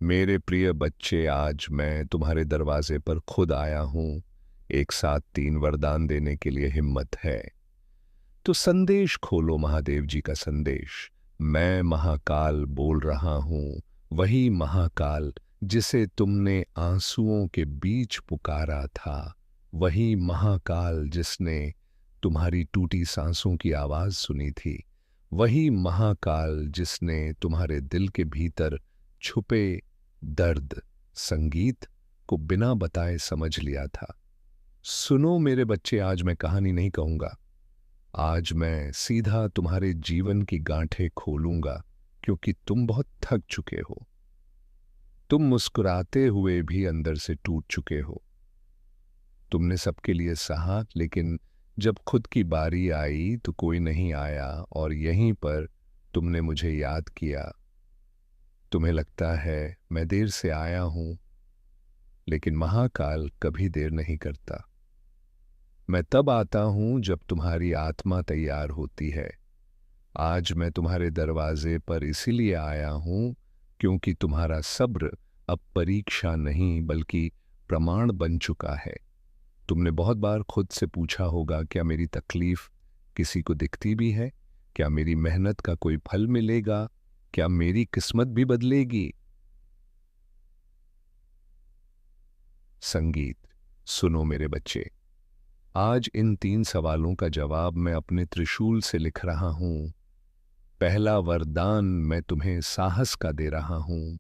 मेरे प्रिय बच्चे, आज मैं तुम्हारे दरवाजे पर खुद आया हूँ। एक साथ 3 वरदान देने के लिए हिम्मत है तो संदेश खोलो। महादेव जी का संदेश। मैं महाकाल बोल रहा हूँ, वही महाकाल जिसे तुमने आंसुओं के बीच पुकारा था, वही महाकाल जिसने तुम्हारी टूटी सांसों की आवाज सुनी थी, वही महाकाल जिसने तुम्हारे दिल के भीतर छुपे दर्द, संगीत को बिना बताए समझ लिया था। सुनो मेरे बच्चे, आज मैं कहानी नहीं कहूंगा। आज मैं सीधा तुम्हारे जीवन की गांठें खोलूंगा, क्योंकि तुम बहुत थक चुके हो। तुम मुस्कुराते हुए भी अंदर से टूट चुके हो। तुमने सबके लिए सहा, लेकिन जब खुद की बारी आई तो कोई नहीं आया, और यहीं पर तुमने मुझे याद किया। तुम्हें लगता है मैं देर से आया हूं, लेकिन महाकाल कभी देर नहीं करता। मैं तब आता हूं जब तुम्हारी आत्मा तैयार होती है। आज मैं तुम्हारे दरवाजे पर इसीलिए आया हूं क्योंकि तुम्हारा सब्र अब परीक्षा नहीं बल्कि प्रमाण बन चुका है। तुमने बहुत बार खुद से पूछा होगा, क्या मेरी तकलीफ किसी को दिखती भी है? क्या मेरी मेहनत का कोई फल मिलेगा? क्या मेरी किस्मत भी बदलेगी? संगीत। सुनो मेरे बच्चे, आज इन 3 सवालों का जवाब मैं अपने त्रिशूल से लिख रहा हूं। पहला वरदान मैं तुम्हें साहस का दे रहा हूं।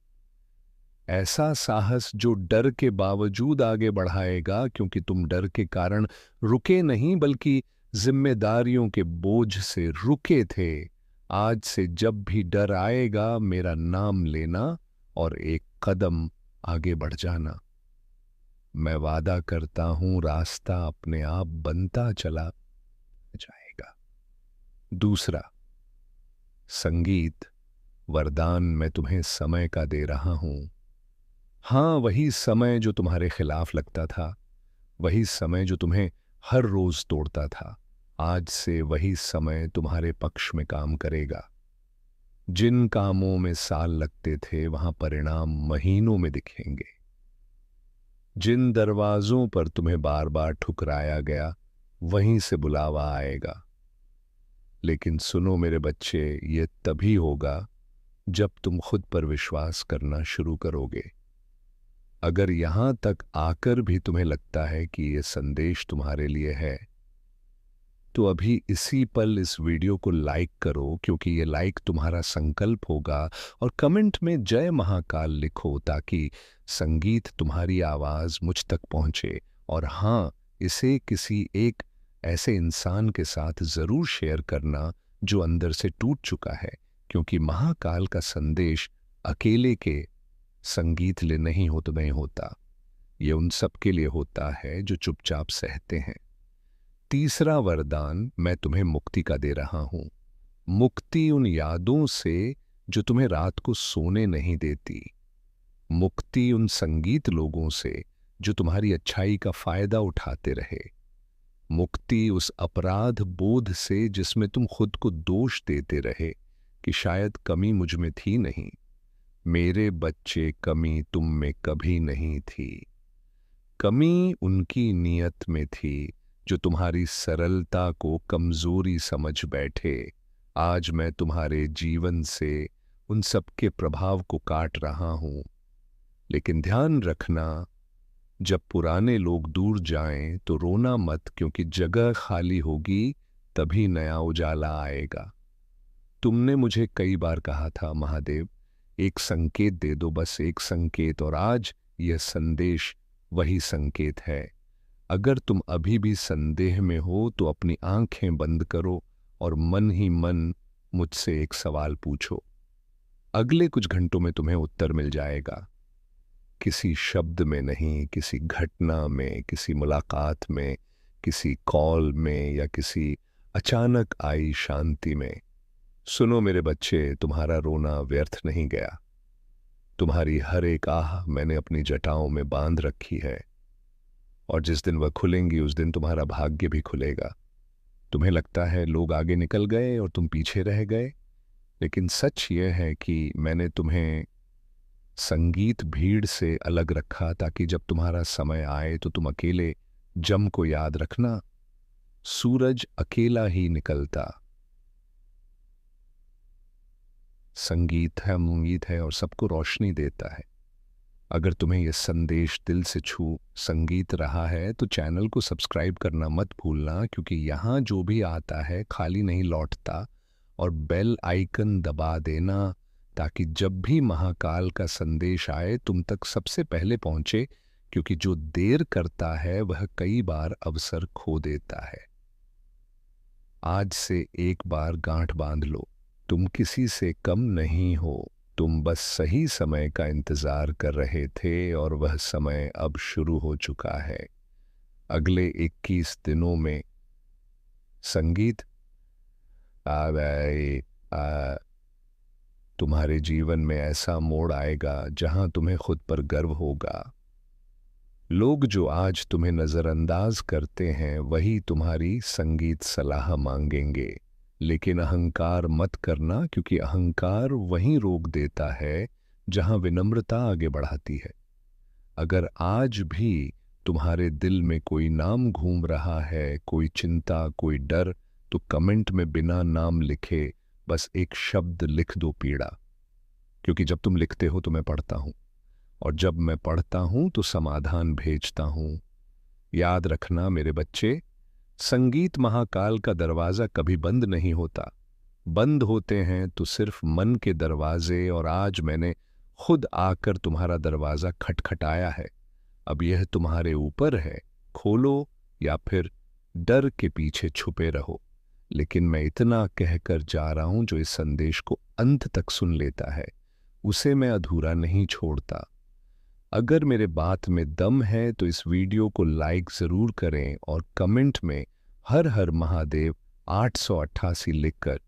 ऐसा साहस जो डर के बावजूद आगे बढ़ाएगा, क्योंकि तुम डर के कारण रुके नहीं बल्कि जिम्मेदारियों के बोझ से रुके थे। आज से जब भी डर आएगा, मेरा नाम लेना और एक कदम आगे बढ़ जाना। मैं वादा करता हूं, रास्ता अपने आप बनता चला जाएगा। दूसरा संगीत वरदान मैं तुम्हें समय का दे रहा हूं। हाँ, वही समय जो तुम्हारे खिलाफ लगता था, वही समय जो तुम्हें हर रोज तोड़ता था, आज से वही समय तुम्हारे पक्ष में काम करेगा। जिन कामों में साल लगते थे, वहां परिणाम महीनों में दिखेंगे। जिन दरवाजों पर तुम्हें बार बार ठुकराया गया, वहीं से बुलावा आएगा। लेकिन सुनो मेरे बच्चे, ये तभी होगा जब तुम खुद पर विश्वास करना शुरू करोगे। अगर यहां तक आकर भी तुम्हें लगता है कि ये संदेश तुम्हारे लिए है, तो अभी इसी पल इस वीडियो को लाइक करो, क्योंकि ये लाइक तुम्हारा संकल्प होगा। और कमेंट में जय महाकाल लिखो, ताकि संगीत तुम्हारी आवाज मुझ तक पहुंचे। और हाँ, इसे किसी एक ऐसे इंसान के साथ जरूर शेयर करना जो अंदर से टूट चुका है, क्योंकि महाकाल का संदेश अकेले के संगीत ले नहीं हो तो नहीं होता। ये उन सब के लिए होता है जो चुपचाप सहते हैं। तीसरा वरदान मैं तुम्हें मुक्ति का दे रहा हूं। मुक्ति उन यादों से जो तुम्हें रात को सोने नहीं देती। मुक्ति उन संगीत लोगों से जो तुम्हारी अच्छाई का फायदा उठाते रहे। मुक्ति उस अपराध बोध से जिसमें तुम खुद को दोष देते रहे कि शायद कमी मुझ में थी नहीं। मेरे बच्चे, कमी तुम में कभी नहीं थी। कमी उनकी नीयत में थी जो तुम्हारी सरलता को कमजोरी समझ बैठे। आज मैं तुम्हारे जीवन से उन सब के प्रभाव को काट रहा हूं। लेकिन ध्यान रखना, जब पुराने लोग दूर जाएं तो रोना मत, क्योंकि जगह खाली होगी तभी नया उजाला आएगा। तुमने मुझे कई बार कहा था, महादेव एक संकेत दे दो, बस एक संकेत, और आज यह संदेश वही संकेत है। अगर तुम अभी भी संदेह में हो तो अपनी आंखें बंद करो और मन ही मन मुझसे एक सवाल पूछो। अगले कुछ घंटों में तुम्हें उत्तर मिल जाएगा। किसी शब्द में नहीं, किसी घटना में, किसी मुलाकात में, किसी कॉल में, या किसी अचानक आई शांति में। सुनो मेरे बच्चे, तुम्हारा रोना व्यर्थ नहीं गया। तुम्हारी हर एक आह मैंने अपनी जटाओं में बांध रखी है, और जिस दिन वह खुलेंगी उस दिन तुम्हारा भाग्य भी खुलेगा। तुम्हें लगता है लोग आगे निकल गए और तुम पीछे रह गए, लेकिन सच यह है कि मैंने तुम्हें संगीत भीड़ से अलग रखा ताकि जब तुम्हारा समय आए तो तुम अकेले जम को याद रखना। सूरज अकेला ही निकलता। संगीत है और सबको रोशनी देता है। अगर तुम्हें यह संदेश दिल से छू संगीत रहा है तो चैनल को सब्सक्राइब करना मत भूलना, क्योंकि यहाँ जो भी आता है खाली नहीं लौटता। और बेल आइकन दबा देना ताकि जब भी महाकाल का संदेश आए तुम तक सबसे पहले पहुंचे, क्योंकि जो देर करता है वह कई बार अवसर खो देता है। आज से एक बार गांठ बांध लो, तुम किसी से कम नहीं हो। तुम बस सही समय का इंतजार कर रहे थे और वह समय अब शुरू हो चुका है। अगले 21 दिनों में संगीत आ, तुम्हारे जीवन में ऐसा मोड़ आएगा जहां तुम्हें खुद पर गर्व होगा। लोग जो आज तुम्हें नजरअंदाज करते हैं वही तुम्हारी संगीत सलाह मांगेंगे। लेकिन अहंकार मत करना, क्योंकि अहंकार वहीं रोक देता है जहां विनम्रता आगे बढ़ाती है। अगर आज भी तुम्हारे दिल में कोई नाम घूम रहा है, कोई चिंता, कोई डर, तो कमेंट में बिना नाम लिखे बस एक शब्द लिख दो, पीड़ा। क्योंकि जब तुम लिखते हो तो मैं पढ़ता हूं, और जब मैं पढ़ता हूं तो समाधान भेजता हूं। याद रखना मेरे बच्चे, संगीत महाकाल का दरवाजा कभी बंद नहीं होता। बंद होते हैं तो सिर्फ मन के दरवाजे, और आज मैंने खुद आकर तुम्हारा दरवाजा खटखटाया है। अब यह तुम्हारे ऊपर है, खोलो या फिर डर के पीछे छुपे रहो। लेकिन मैं इतना कहकर जा रहा हूं, जो इस संदेश को अंत तक सुन लेता है उसे मैं अधूरा नहीं छोड़ता। अगर मेरे बात में दम है तो इस वीडियो को लाइक जरूर करें और कमेंट में हर हर महादेव 888 लिखकर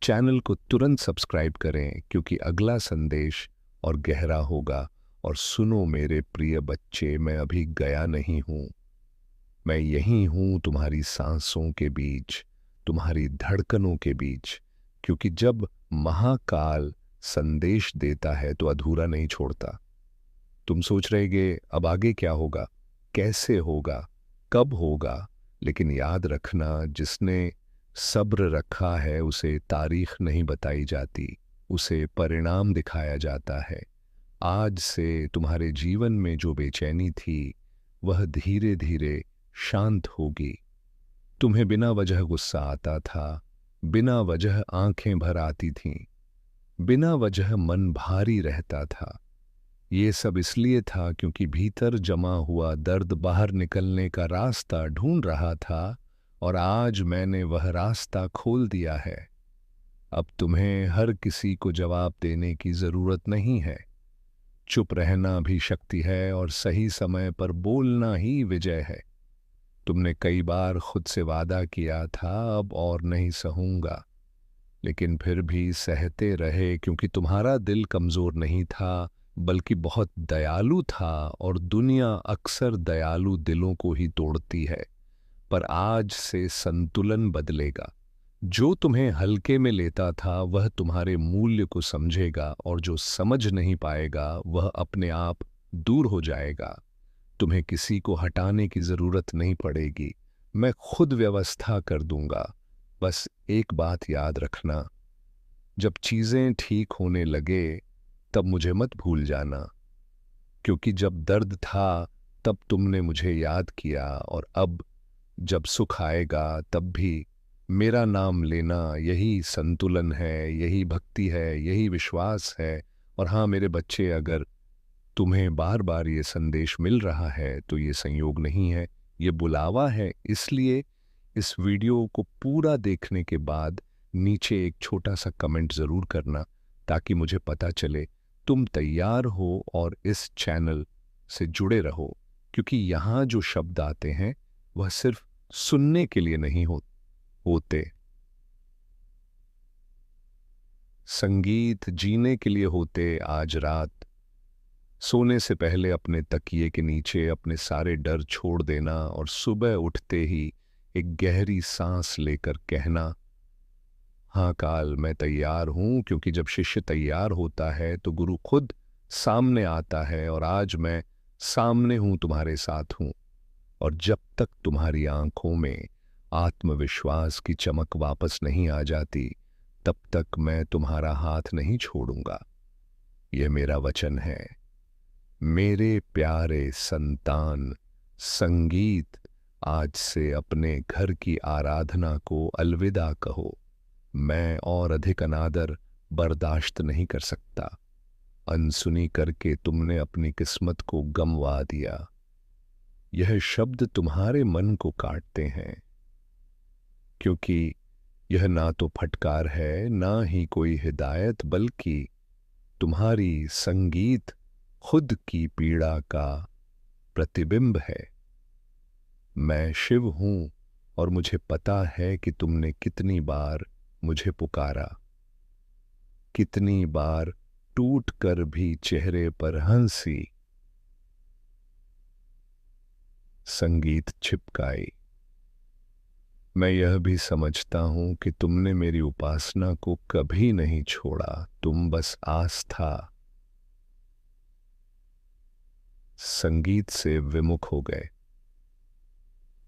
चैनल को तुरंत सब्सक्राइब करें, क्योंकि अगला संदेश और गहरा होगा। और सुनो मेरे प्रिय बच्चे, मैं अभी गया नहीं हूं, मैं यहीं हूं तुम्हारी सांसों के बीच, तुम्हारी धड़कनों के बीच। क्योंकि जब महाकाल संदेश देता है तो अधूरा नहीं छोड़ता। तुम सोच रहेगे अब आगे क्या होगा, कैसे होगा, कब होगा, लेकिन याद रखना, जिसने सब्र रखा है उसे तारीख नहीं बताई जाती, उसे परिणाम दिखाया जाता है। आज से तुम्हारे जीवन में जो बेचैनी थी वह धीरे धीरे शांत होगी। तुम्हें बिना वजह गुस्सा आता था, बिना वजह आंखें भर आती थीं, बिना वजह मन भारी रहता था। ये सब इसलिए था क्योंकि भीतर जमा हुआ दर्द बाहर निकलने का रास्ता ढूंढ रहा था, और आज मैंने वह रास्ता खोल दिया है। अब तुम्हें हर किसी को जवाब देने की जरूरत नहीं है। चुप रहना भी शक्ति है, और सही समय पर बोलना ही विजय है। तुमने कई बार खुद से वादा किया था अब और नहीं सहूंगा, लेकिन फिर भी सहते रहे, क्योंकि तुम्हारा दिल कमजोर नहीं था बल्कि बहुत दयालु था, और दुनिया अक्सर दयालु दिलों को ही तोड़ती है। पर आज से संतुलन बदलेगा। जो तुम्हें हल्के में लेता था वह तुम्हारे मूल्य को समझेगा, और जो समझ नहीं पाएगा वह अपने आप दूर हो जाएगा। तुम्हें किसी को हटाने की जरूरत नहीं पड़ेगी, मैं खुद व्यवस्था कर दूंगा। बस एक बात याद रखना, जब चीजें ठीक होने लगे तब मुझे मत भूल जाना, क्योंकि जब दर्द था तब तुमने मुझे याद किया, और अब जब सुख आएगा तब भी मेरा नाम लेना। यही संतुलन है, यही भक्ति है, यही विश्वास है। और हाँ मेरे बच्चे, अगर तुम्हें बार बार ये संदेश मिल रहा है तो ये संयोग नहीं है, ये बुलावा है। इसलिए इस वीडियो को पूरा देखने के बाद नीचे एक छोटा सा कमेंट जरूर करना, ताकि मुझे पता चले तुम तैयार हो और इस चैनल से जुड़े रहो। क्योंकि यहाँ जो शब्द आते हैं वह सिर्फ सुनने के लिए नहीं होते। संगीत जीने के लिए होते। आज रात सोने से पहले अपने तकिए के नीचे अपने सारे डर छोड़ देना, और सुबह उठते ही एक गहरी सांस लेकर कहना, हाँ काल मैं तैयार हूं। क्योंकि जब शिष्य तैयार होता है तो गुरु खुद सामने आता है और आज मैं सामने हूं, तुम्हारे साथ हूं। और जब तक तुम्हारी आंखों में आत्मविश्वास की चमक वापस नहीं आ जाती, तब तक मैं तुम्हारा हाथ नहीं छोड़ूंगा। यह मेरा वचन है। मेरे प्यारे संतान, संगीत, आज से अपने घर की आराधना को अलविदा कहो। मैं और अधिक अनादर बर्दाश्त नहीं कर सकता। अनसुनी करके तुमने अपनी किस्मत को गंवा दिया। यह शब्द तुम्हारे मन को काटते हैं, क्योंकि यह ना तो फटकार है, ना ही कोई हिदायत, बल्कि तुम्हारी संगीत खुद की पीड़ा का प्रतिबिंब है। मैं शिव हूं और मुझे पता है कि तुमने कितनी बार मुझे पुकारा, कितनी बार टूट कर भी चेहरे पर हंसी संगीत छिपकाई। मैं यह भी समझता हूं कि तुमने मेरी उपासना को कभी नहीं छोड़ा। तुम बस आस्था संगीत से विमुख हो गए।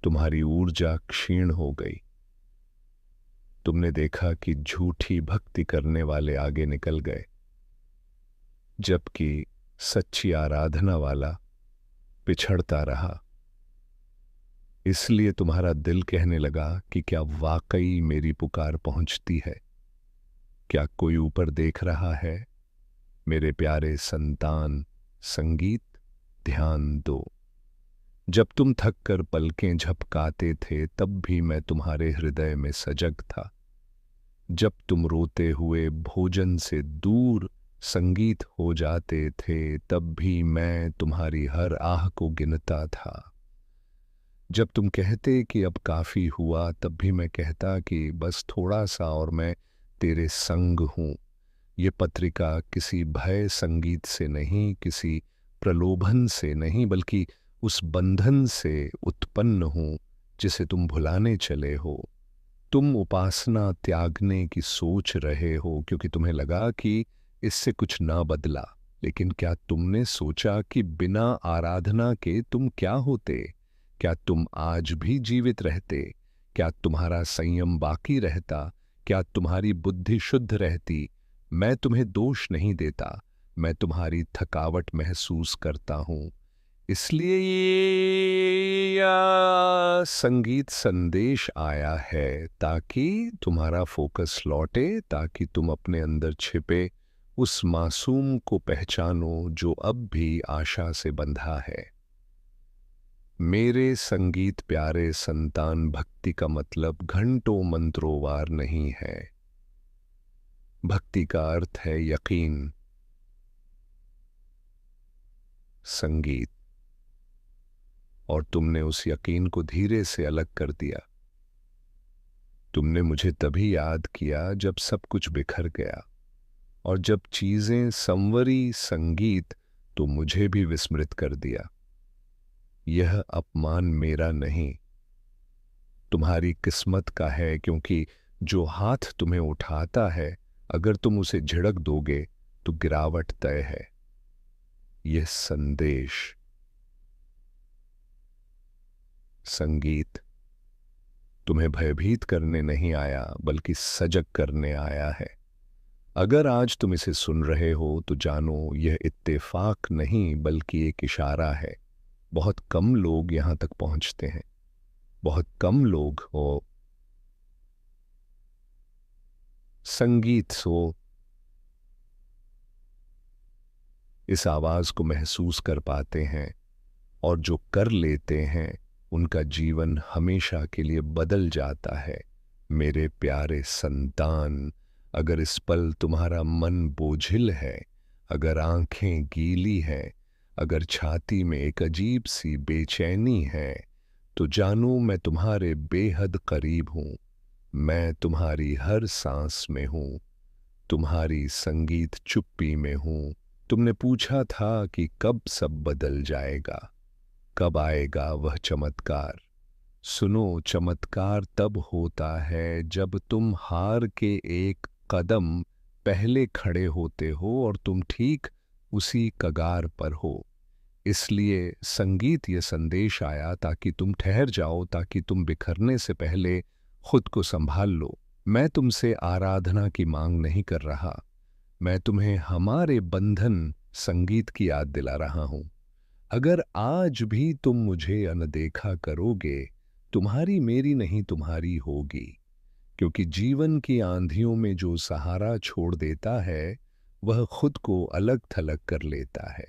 तुम्हारी ऊर्जा क्षीण हो गई। तुमने देखा कि झूठी भक्ति करने वाले आगे निकल गए, जबकि सच्ची आराधना वाला पिछड़ता रहा। इसलिए तुम्हारा दिल कहने लगा कि क्या वाकई मेरी पुकार पहुंचती है? क्या कोई ऊपर देख रहा है? मेरे प्यारे संतान, संगीत, ध्यान दो। जब तुम थक कर पलकें झपकाते थे, तब भी मैं तुम्हारे हृदय में सजग था। जब तुम रोते हुए भोजन से दूर संगीत हो जाते थे, तब भी मैं तुम्हारी हर आह को गिनता था। जब तुम कहते कि अब काफी हुआ, तब भी मैं कहता कि बस थोड़ा सा और मैं तेरे संग हूं। ये पत्रिका किसी भय संगीत से नहीं, किसी प्रलोभन से नहीं, बल्कि उस बंधन से उत्पन्न हूं जिसे तुम भुलाने चले हो। तुम उपासना त्यागने की सोच रहे हो क्योंकि तुम्हें लगा कि इससे कुछ ना बदला। लेकिन क्या तुमने सोचा कि बिना आराधना के तुम क्या होते? क्या तुम आज भी जीवित रहते? क्या तुम्हारा संयम बाकी रहता? क्या तुम्हारी बुद्धि शुद्ध रहती? मैं तुम्हें दोष नहीं देता, मैं तुम्हारी थकावट महसूस करता हूं। इसलिए ये संगीत संदेश आया है, ताकि तुम्हारा फोकस लौटे, ताकि तुम अपने अंदर छिपे उस मासूम को पहचानो जो अब भी आशा से बंधा है। मेरे संगीत प्यारे संतान, भक्ति का मतलब घंटों मंत्रोवार नहीं है। भक्ति का अर्थ है यकीन। संगीत, और तुमने उस यकीन को धीरे से अलग कर दिया। तुमने मुझे तभी याद किया जब सब कुछ बिखर गया, और जब चीजें संवरी संगीत, तो मुझे भी विस्मृत कर दिया। यह अपमान मेरा नहीं, तुम्हारी किस्मत का है, क्योंकि जो हाथ तुम्हें उठाता है, अगर तुम उसे झिड़क दोगे तो गिरावट तय है। यह संदेश संगीत तुम्हें भयभीत करने नहीं आया, बल्कि सजग करने आया है। अगर आज तुम इसे सुन रहे हो तो जानो यह इत्तेफाक नहीं, बल्कि एक इशारा है। बहुत कम लोग यहां तक पहुंचते हैं, बहुत कम लोग हो संगीत सो इस आवाज को महसूस कर पाते हैं, और जो कर लेते हैं उनका जीवन हमेशा के लिए बदल जाता है। मेरे प्यारे संतान, अगर इस पल तुम्हारा मन बोझिल है, अगर आंखें गीली हैं, अगर छाती में एक अजीब सी बेचैनी है, तो जानो मैं तुम्हारे बेहद करीब हूं। मैं तुम्हारी हर सांस में हूं, तुम्हारी संगीत चुप्पी में हूं। तुमने पूछा था कि कब सब बदल जाएगा, कब आएगा वह चमत्कार। सुनो, चमत्कार तब होता है जब तुम हार के एक कदम पहले खड़े होते हो, और तुम ठीक उसी कगार पर हो। इसलिए संगीत ये संदेश आया ताकि तुम ठहर जाओ, ताकि तुम बिखरने से पहले खुद को संभाल लो। मैं तुमसे आराधना की मांग नहीं कर रहा, मैं तुम्हें हमारे बंधन संगीत की याद दिला रहा हूं। अगर आज भी तुम मुझे अनदेखा करोगे, तुम्हारी मेरी नहीं तुम्हारी होगी। क्योंकि जीवन की आंधियों में जो सहारा छोड़ देता है, वह खुद को अलग थलग कर लेता है।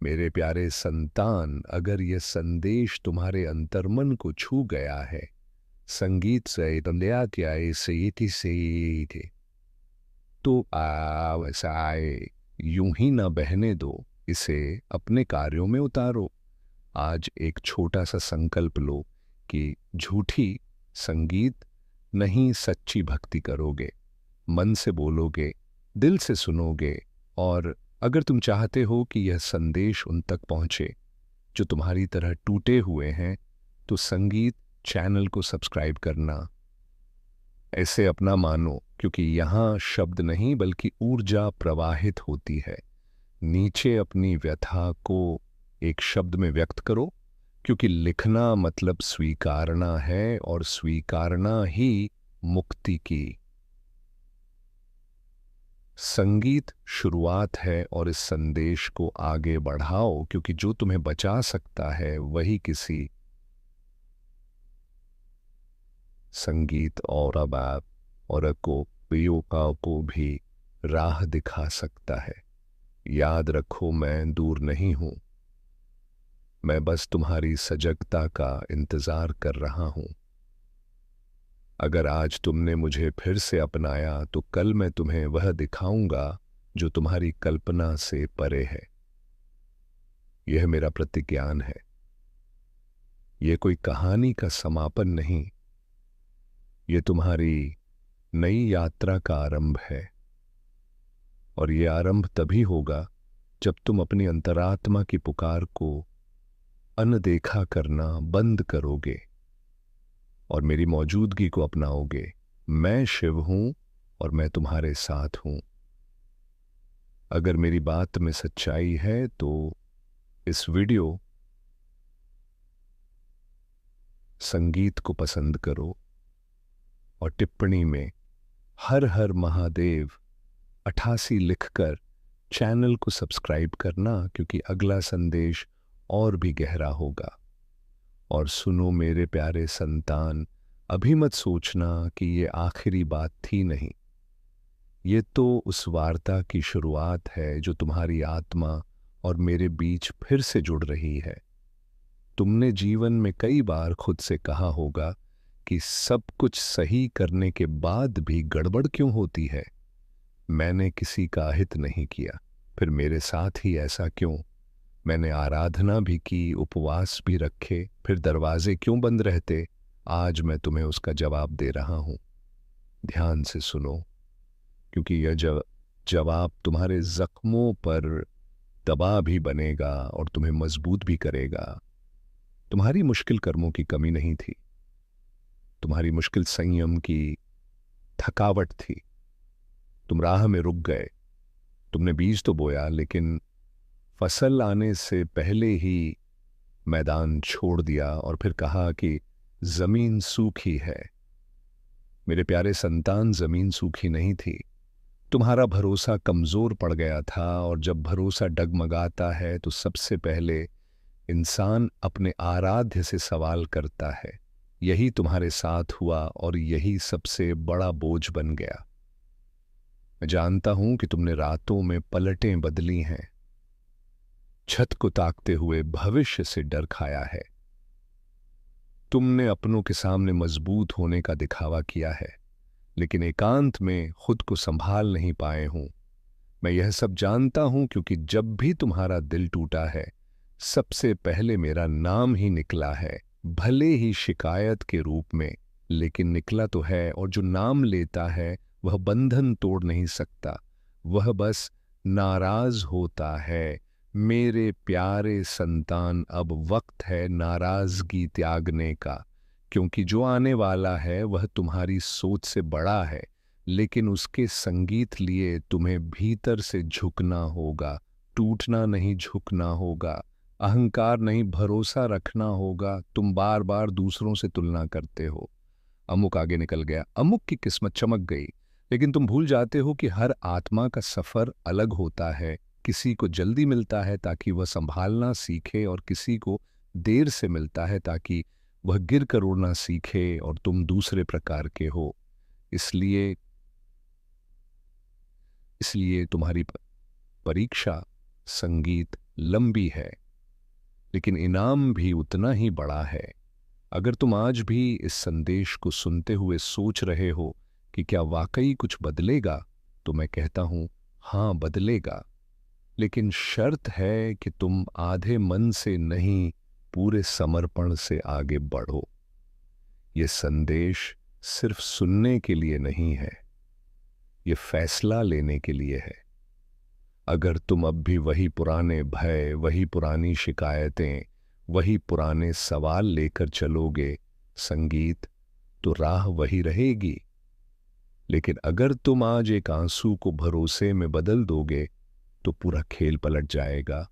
मेरे प्यारे संतान, अगर यह संदेश तुम्हारे अंतर्मन को छू गया है, संगीत से से तो आए यूं ही ना बहने दो, इसे अपने कार्यों में उतारो। आज एक छोटा सा संकल्प लो कि झूठी संगीत नहीं, सच्ची भक्ति करोगे। मन से बोलोगे, दिल से सुनोगे। और अगर तुम चाहते हो कि यह संदेश उन तक पहुंचे जो तुम्हारी तरह टूटे हुए हैं, तो संगीत चैनल को सब्सक्राइब करना ऐसे अपना मानो, क्योंकि यहाँ शब्द नहीं बल्कि ऊर्जा प्रवाहित होती है। नीचे अपनी व्यथा को एक शब्द में व्यक्त करो, क्योंकि लिखना मतलब स्वीकारना है, और स्वीकारना ही मुक्ति की। संगीत शुरुआत है, और इस संदेश को आगे बढ़ाओ, क्योंकि जो तुम्हें बचा सकता है वही किसी संगीत और अबाब और को वियोगा को भी राह दिखा सकता है। याद रखो, मैं दूर नहीं हूं, मैं बस तुम्हारी सजगता का इंतजार कर रहा हूं। अगर आज तुमने मुझे फिर से अपनाया, तो कल मैं तुम्हें वह दिखाऊंगा जो तुम्हारी कल्पना से परे है। यह मेरा प्रतिज्ञान है। यह कोई कहानी का समापन नहीं, यह तुम्हारी नई यात्रा का आरंभ है। और यह आरंभ तभी होगा जब तुम अपनी अंतरात्मा की पुकार को अनदेखा करना बंद करोगे और मेरी मौजूदगी को अपनाओगे। मैं शिव हूं और मैं तुम्हारे साथ हूं। अगर मेरी बात में सच्चाई है तो इस वीडियो संगीत को पसंद करो और टिप्पणी में हर हर महादेव 88 लिखकर चैनल को सब्सक्राइब करना, क्योंकि अगला संदेश और भी गहरा होगा। और सुनो मेरे प्यारे संतान, अभी मत सोचना कि ये आखिरी बात थी, नहीं। ये तो उस वार्ता की शुरुआत है जो तुम्हारी आत्मा और मेरे बीच फिर से जुड़ रही है। तुमने जीवन में कई बार खुद से कहा होगा कि सब कुछ सही करने के बाद भी गड़बड़ क्यों होती है। मैंने किसी का हित नहीं किया, फिर मेरे साथ ही ऐसा क्यों। मैंने आराधना भी की, उपवास भी रखे, फिर दरवाजे क्यों बंद रहते। आज मैं तुम्हें उसका जवाब दे रहा हूं। ध्यान से सुनो, क्योंकि यह जवाब तुम्हारे जख्मों पर दवा भी बनेगा और तुम्हें मजबूत भी करेगा। तुम्हारी मुश्किल कर्मों की कमी नहीं थी, तुम्हारी मुश्किल संयम की थकावट थी। तुम राह में रुक गए। तुमने बीज तो बोया, लेकिन फसल आने से पहले ही मैदान छोड़ दिया और फिर कहा कि जमीन सूखी है। मेरे प्यारे संतान, जमीन सूखी नहीं थी, तुम्हारा भरोसा कमजोर पड़ गया था। और जब भरोसा डगमगाता है तो सबसे पहले इंसान अपने आराध्य से सवाल करता है। यही तुम्हारे साथ हुआ और यही सबसे बड़ा बोझ बन गया। मैं जानता हूं कि तुमने रातों में पलटें बदली हैं, छत को ताकते हुए भविष्य से डर खाया है। तुमने अपनों के सामने मजबूत होने का दिखावा किया है, लेकिन एकांत में खुद को संभाल नहीं पाए हूं। मैं यह सब जानता हूं, क्योंकि जब भी तुम्हारा दिल टूटा है, सबसे पहले मेरा नाम ही निकला है। भले ही शिकायत के रूप में, लेकिन निकला तो है। और जो नाम लेता है वह बंधन तोड़ नहीं सकता, वह बस नाराज होता है। मेरे प्यारे संतान, अब वक्त है नाराजगी त्यागने का, क्योंकि जो आने वाला है वह तुम्हारी सोच से बड़ा है। लेकिन उसके संगीत लिए तुम्हें भीतर से झुकना होगा, टूटना नहीं, झुकना होगा। अहंकार नहीं, भरोसा रखना होगा। तुम बार बार दूसरों से तुलना करते हो। अमुक आगे निकल गया, अमुक की किस्मत चमक गई, लेकिन तुम भूल जाते हो कि हर आत्मा का सफर अलग होता है। किसी को जल्दी मिलता है ताकि वह संभालना सीखे, और किसी को देर से मिलता है ताकि वह गिर कर उड़ना सीखे, और तुम दूसरे प्रकार के हो। इसलिए इसलिए तुम्हारी परीक्षा संगीत लंबी है, लेकिन इनाम भी उतना ही बड़ा है। अगर तुम आज भी इस संदेश को सुनते हुए सोच रहे हो कि क्या वाकई कुछ बदलेगा, तो मैं कहता हूं, हाँ बदलेगा, लेकिन शर्त है कि तुम आधे मन से नहीं, पूरे समर्पण से आगे बढ़ो। ये संदेश सिर्फ सुनने के लिए नहीं है, ये फैसला लेने के लिए है। अगर तुम अब भी वही पुराने भय, वही पुरानी शिकायतें, वही पुराने सवाल लेकर चलोगे संगीत, तो राह वही रहेगी। लेकिन अगर तुम आज एक आंसू को भरोसे में बदल दोगे, तो पूरा खेल पलट जाएगा।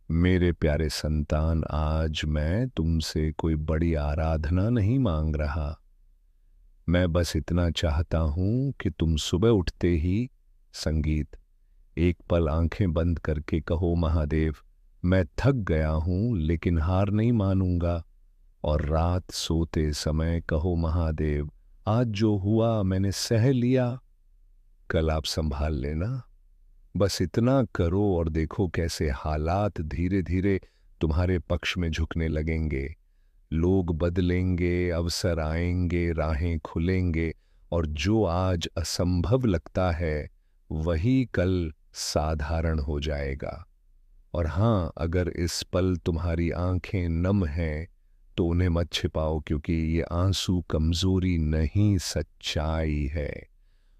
मेरे प्यारे संतान, आज मैं तुमसे कोई बड़ी आराधना नहीं मांग रहा। मैं बस इतना चाहता हूं कि तुम सुबह उठते ही संगीत एक पल आंखें बंद करके कहो, महादेव, मैं थक गया हूं लेकिन हार नहीं मानूंगा। और रात सोते समय कहो, महादेव, आज जो हुआ मैंने सह लिया, कल आप संभाल लेना। बस इतना करो और देखो कैसे हालात धीरे धीरे तुम्हारे पक्ष में झुकने लगेंगे। लोग बदलेंगे, अवसर आएंगे, राहें खुलेंगे, और जो आज असंभव लगता है वही कल साधारण हो जाएगा। और हां, अगर इस पल तुम्हारी आंखें नम हैं, तो उन्हें मत छिपाओ, क्योंकि ये आंसू कमजोरी नहीं, सच्चाई है।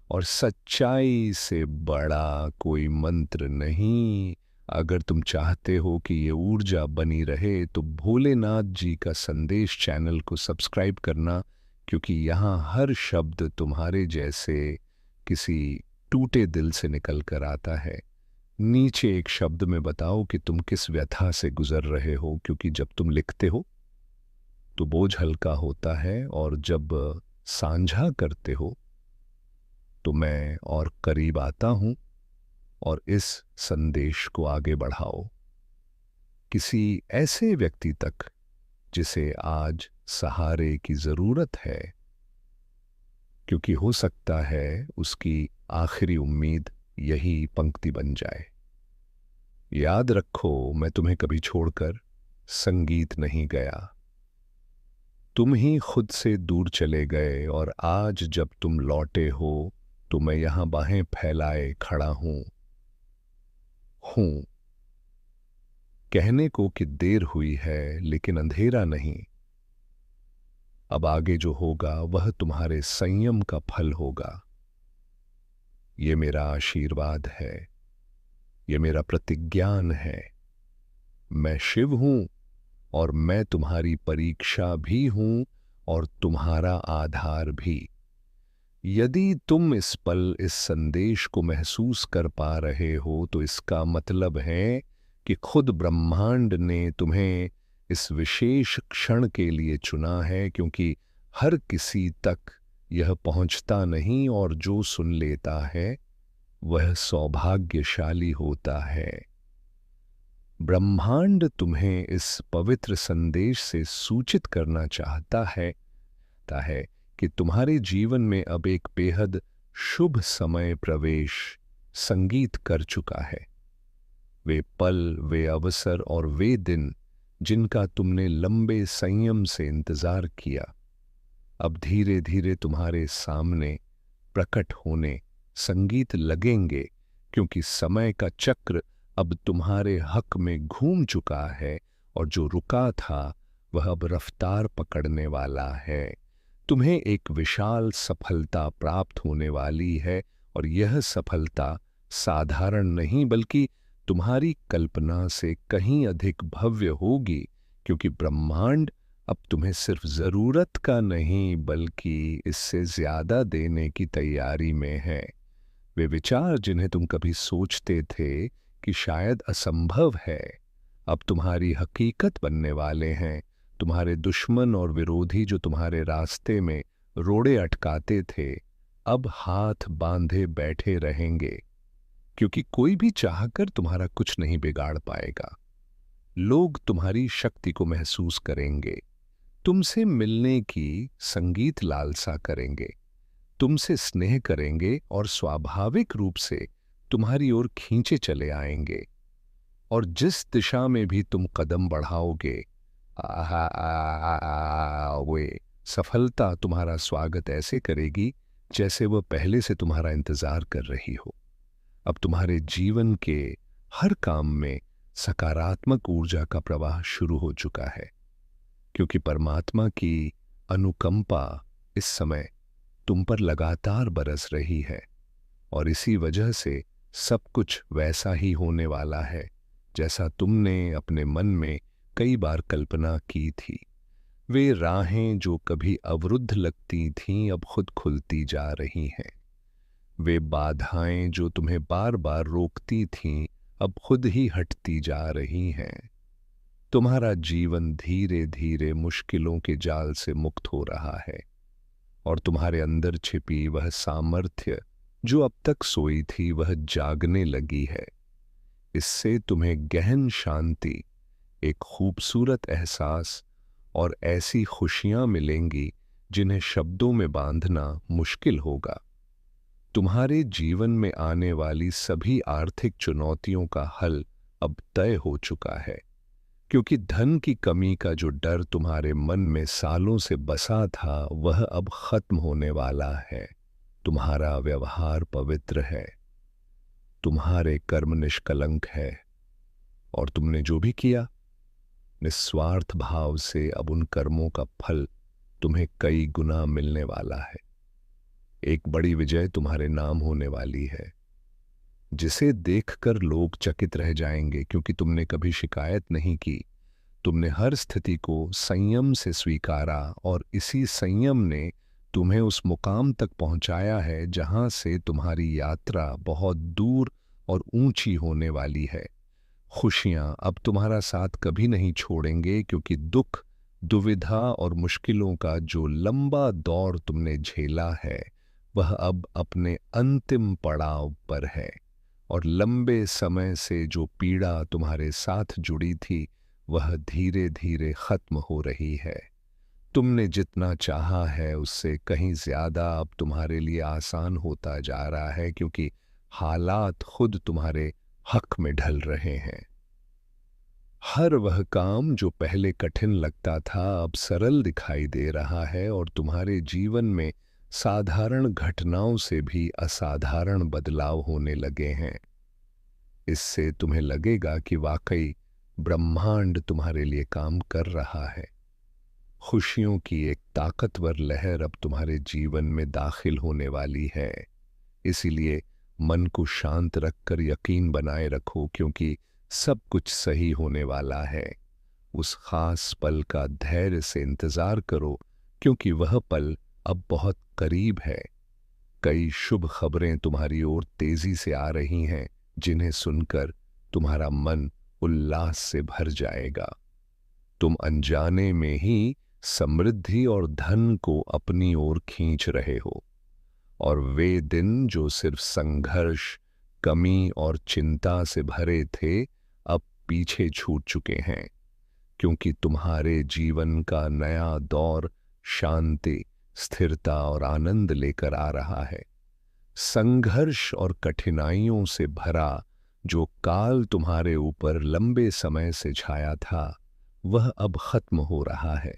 और सच्चाई से बड़ा कोई मंत्र नहीं। अगर तुम चाहते हो कि ये ऊर्जा बनी रहे, तो भोलेनाथ जी का संदेश चैनल को सब्सक्राइब करना, क्योंकि यहाँ हर शब्द तुम्हारे जैसे किसी टूटे दिल से निकल कर आता है। नीचे एक शब्द में बताओ कि तुम किस व्यथा से गुजर रहे हो, क्योंकि जब तुम लिखते हो तो बोझ हल्का होता है, और जब साझा करते हो तो मैं और करीब आता हूं। और इस संदेश को आगे बढ़ाओ किसी ऐसे व्यक्ति तक जिसे आज सहारे की जरूरत है, क्योंकि हो सकता है उसकी आखिरी उम्मीद यही पंक्ति बन जाए। याद रखो, मैं तुम्हें कभी छोड़कर संगीत नहीं गया। तुम ही खुद से दूर चले गए, और आज जब तुम लौटे हो तो मैं यहां बाहें फैलाए खड़ा हूं। कहने को कि देर हुई है, लेकिन अंधेरा नहीं। अब आगे जो होगा वह तुम्हारे संयम का फल होगा। ये मेरा आशीर्वाद है, ये मेरा प्रतिज्ञान है। मैं शिव हूं, और मैं तुम्हारी परीक्षा भी हूं, और तुम्हारा आधार भी। यदि तुम इस पल इस संदेश को महसूस कर पा रहे हो, तो इसका मतलब है कि खुद ब्रह्मांड ने तुम्हें इस विशेष क्षण के लिए चुना है, क्योंकि हर किसी तक यह पहुंचता नहीं, और जो सुन लेता है वह सौभाग्यशाली होता है। ब्रह्मांड तुम्हें इस पवित्र संदेश से सूचित करना चाहता है कि तुम्हारे जीवन में अब एक बेहद शुभ समय प्रवेश संगीत कर चुका है। वे पल, वे अवसर और वे दिन जिनका तुमने लंबे संयम से इंतजार किया, अब धीरे धीरे तुम्हारे सामने प्रकट होने संगीत लगेंगे, क्योंकि समय का चक्र अब तुम्हारे हक में घूम चुका है, और जो रुका था वह अब रफ्तार पकड़ने वाला है। तुम्हें एक विशाल सफलता प्राप्त होने वाली है, और यह सफलता साधारण नहीं बल्कि तुम्हारी कल्पना से कहीं अधिक भव्य होगी, क्योंकि ब्रह्मांड अब तुम्हें सिर्फ जरूरत का नहीं बल्कि इससे ज्यादा देने की तैयारी में है। वे विचार जिन्हें तुम कभी सोचते थे कि शायद असंभव है, अब तुम्हारी हकीकत बनने वाले हैं। तुम्हारे दुश्मन और विरोधी जो तुम्हारे रास्ते में रोड़े अटकाते थे, अब हाथ बांधे बैठे रहेंगे, क्योंकि कोई भी चाहकर तुम्हारा कुछ नहीं बिगाड़ पाएगा। लोग तुम्हारी शक्ति को महसूस करेंगे, तुमसे मिलने की संगीत लालसा करेंगे, तुमसे स्नेह करेंगे और स्वाभाविक रूप से तुम्हारी ओर खींचे चले आएंगे। और जिस दिशा में भी तुम कदम बढ़ाओगे, वे सफलता तुम्हारा स्वागत ऐसे करेगी जैसे वह पहले से तुम्हारा इंतजार कर रही हो। अब तुम्हारे जीवन के हर काम में सकारात्मक ऊर्जा का प्रवाह शुरू हो चुका है, क्योंकि परमात्मा की अनुकंपा इस समय तुम पर लगातार बरस रही है। और इसी वजह से सब कुछ वैसा ही होने वाला है जैसा तुमने अपने मन में कई बार कल्पना की थी। वे राहें जो कभी अवरुद्ध लगती थीं अब खुद खुलती जा रही हैं। वे बाधाएं जो तुम्हें बार बार रोकती थीं अब खुद ही हटती जा रही हैं। तुम्हारा जीवन धीरे धीरे मुश्किलों के जाल से मुक्त हो रहा है, और तुम्हारे अंदर छिपी वह सामर्थ्य जो अब तक सोई थी वह जागने लगी है। इससे तुम्हें गहन शांति, एक खूबसूरत एहसास और ऐसी खुशियां मिलेंगी जिन्हें शब्दों में बांधना मुश्किल होगा। तुम्हारे जीवन में आने वाली सभी आर्थिक चुनौतियों का हल अब तय हो चुका है, क्योंकि धन की कमी का जो डर तुम्हारे मन में सालों से बसा था वह अब खत्म होने वाला है। तुम्हारा व्यवहार पवित्र है, तुम्हारे कर्म निष्कलंक है, और तुमने जो भी किया निस्वार्थ भाव से, अब उन कर्मों का फल तुम्हें कई गुना मिलने वाला है। एक बड़ी विजय तुम्हारे नाम होने वाली है, जिसे देखकर लोग चकित रह जाएंगे, क्योंकि तुमने कभी शिकायत नहीं की। तुमने हर स्थिति को संयम से स्वीकारा, और इसी संयम ने तुम्हें उस मुकाम तक पहुंचाया है जहां से तुम्हारी यात्रा बहुत दूर और ऊंची होने वाली है। खुशियां अब तुम्हारा साथ कभी नहीं छोड़ेंगे, क्योंकि दुख, दुविधा और मुश्किलों का जो लंबा दौर तुमने झेला है वह अब अपने अंतिम पड़ाव पर है। और लंबे समय से जो पीड़ा तुम्हारे साथ जुड़ी थी वह धीरे धीरे खत्म हो रही है। तुमने जितना चाहा है उससे कहीं ज्यादा अब तुम्हारे लिए आसान होता जा रहा है, क्योंकि हालात खुद तुम्हारे हक में ढल रहे हैं। हर वह काम जो पहले कठिन लगता था अब सरल दिखाई दे रहा है, और तुम्हारे जीवन में साधारण घटनाओं से भी असाधारण बदलाव होने लगे हैं। इससे तुम्हें लगेगा कि वाकई ब्रह्मांड तुम्हारे लिए काम कर रहा है। खुशियों की एक ताकतवर लहर अब तुम्हारे जीवन में दाखिल होने वाली है। इसीलिए मन को शांत रखकर यकीन बनाए रखो, क्योंकि सब कुछ सही होने वाला है। उस खास पल का धैर्य से इंतजार करो, क्योंकि वह पल अब बहुत करीब है। कई शुभ खबरें तुम्हारी ओर तेजी से आ रही हैं, जिन्हें सुनकर तुम्हारा मन उल्लास से भर जाएगा। तुम अनजाने में ही समृद्धि और धन को अपनी ओर खींच रहे हो, और वे दिन जो सिर्फ संघर्ष, कमी और चिंता से भरे थे अब पीछे छूट चुके हैं, क्योंकि तुम्हारे जीवन का नया दौर शांति, स्थिरता और आनंद लेकर आ रहा है। संघर्ष और कठिनाइयों से भरा जो काल तुम्हारे ऊपर लंबे समय से छाया था वह अब खत्म हो रहा है,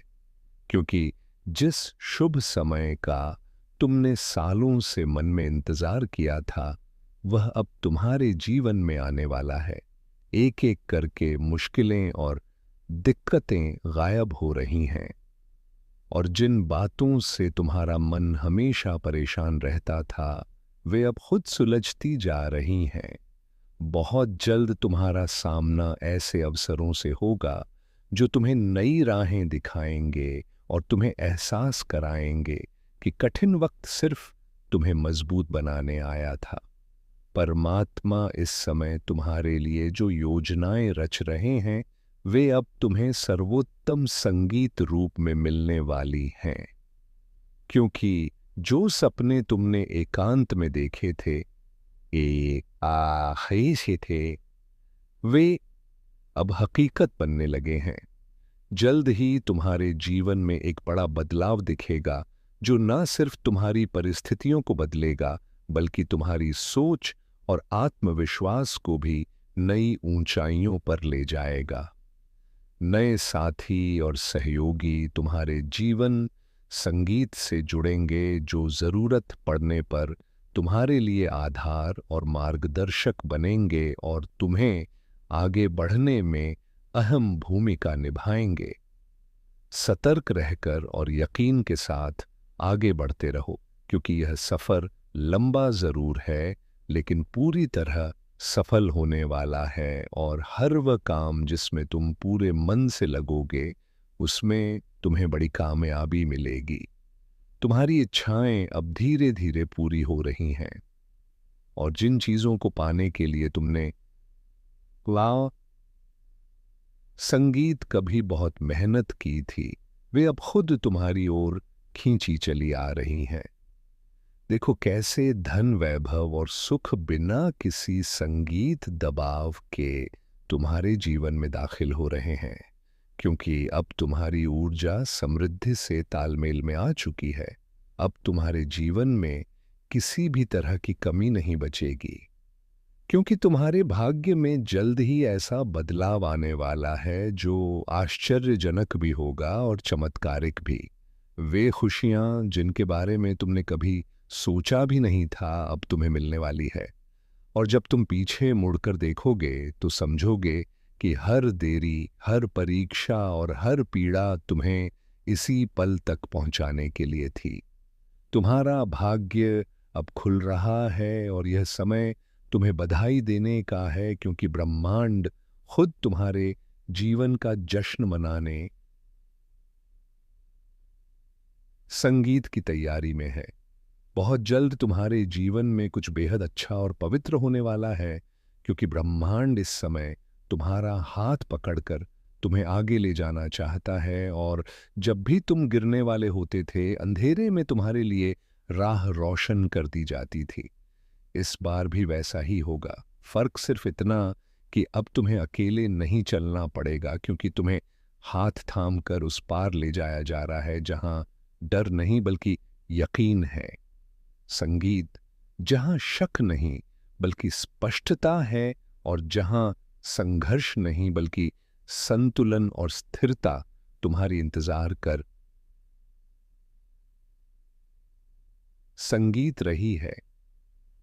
क्योंकि जिस शुभ समय का तुमने सालों से मन में इंतजार किया था वह अब तुम्हारे जीवन में आने वाला है। एक एक करके मुश्किलें और दिक्कतें गायब हो रही हैं, और जिन बातों से तुम्हारा मन हमेशा परेशान रहता था वे अब खुद सुलझती जा रही हैं। बहुत जल्द तुम्हारा सामना ऐसे अवसरों से होगा जो तुम्हें नई राहें दिखाएंगे और तुम्हें एहसास कराएंगे कि कठिन वक्त सिर्फ तुम्हें मजबूत बनाने आया था। परमात्मा इस समय तुम्हारे लिए जो योजनाएं रच रहे हैं, वे अब तुम्हें सर्वोत्तम संगीत रूप में मिलने वाली हैं। क्योंकि जो सपने तुमने एकांत में देखे थे, एक आखिरी से थे, वे अब हकीकत बनने लगे हैं। जल्द ही तुम्हारे जीवन में एक बड़ा बदलाव दिखेगा, जो न सिर्फ तुम्हारी परिस्थितियों को बदलेगा, बल्कि तुम्हारी सोच और आत्मविश्वास को भी नई ऊंचाइयों पर ले जाएगा। नए साथी और सहयोगी तुम्हारे जीवन संगीत से जुड़ेंगे, जो ज़रूरत पड़ने पर तुम्हारे लिए आधार और मार्गदर्शक बनेंगे और तुम्हें आगे बढ़ने में अहम भूमिका निभाएंगे। सतर्क रहकर और यकीन के साथ आगे बढ़ते रहो, क्योंकि यह सफ़र लंबा ज़रूर है, लेकिन पूरी तरह सफल होने वाला है। और हर वह काम जिसमें तुम पूरे मन से लगोगे, उसमें तुम्हें बड़ी कामयाबी मिलेगी। तुम्हारी इच्छाएं अब धीरे धीरे पूरी हो रही हैं, और जिन चीज़ों को पाने के लिए तुमने संगीत कभी बहुत मेहनत की थी, वे अब खुद तुम्हारी ओर खींची चली आ रही हैं। देखो कैसे धन, वैभव और सुख बिना किसी संगीत दबाव के तुम्हारे जीवन में दाखिल हो रहे हैं, क्योंकि अब तुम्हारी ऊर्जा समृद्धि से तालमेल में आ चुकी है। अब तुम्हारे जीवन में किसी भी तरह की कमी नहीं बचेगी, क्योंकि तुम्हारे भाग्य में जल्द ही ऐसा बदलाव आने वाला है जो आश्चर्यजनक भी होगा और चमत्कारिक भी। वे खुशियां जिनके बारे में तुमने कभी सोचा भी नहीं था, अब तुम्हें मिलने वाली है। और जब तुम पीछे मुड़कर देखोगे तो समझोगे कि हर देरी, हर परीक्षा और हर पीड़ा तुम्हें इसी पल तक पहुंचाने के लिए थी। तुम्हारा भाग्य अब खुल रहा है, और यह समय तुम्हें बधाई देने का है, क्योंकि ब्रह्मांड खुद तुम्हारे जीवन का जश्न मनाने संगीत की तैयारी में है। बहुत जल्द तुम्हारे जीवन में कुछ बेहद अच्छा और पवित्र होने वाला है, क्योंकि ब्रह्मांड इस समय तुम्हारा हाथ पकड़कर तुम्हें आगे ले जाना चाहता है। और जब भी तुम गिरने वाले होते थे, अंधेरे में तुम्हारे लिए राह रोशन कर दी जाती थी। इस बार भी वैसा ही होगा। फर्क सिर्फ इतना कि अब तुम्हें अकेले नहीं चलना पड़ेगा, क्योंकि तुम्हें हाथ थाम कर उस पार ले जाया जा रहा है जहां डर नहीं बल्कि यकीन है। संगीत जहां शक नहीं बल्कि स्पष्टता है, और जहां संघर्ष नहीं बल्कि संतुलन और स्थिरता तुम्हारी इंतजार कर संगीत रही है।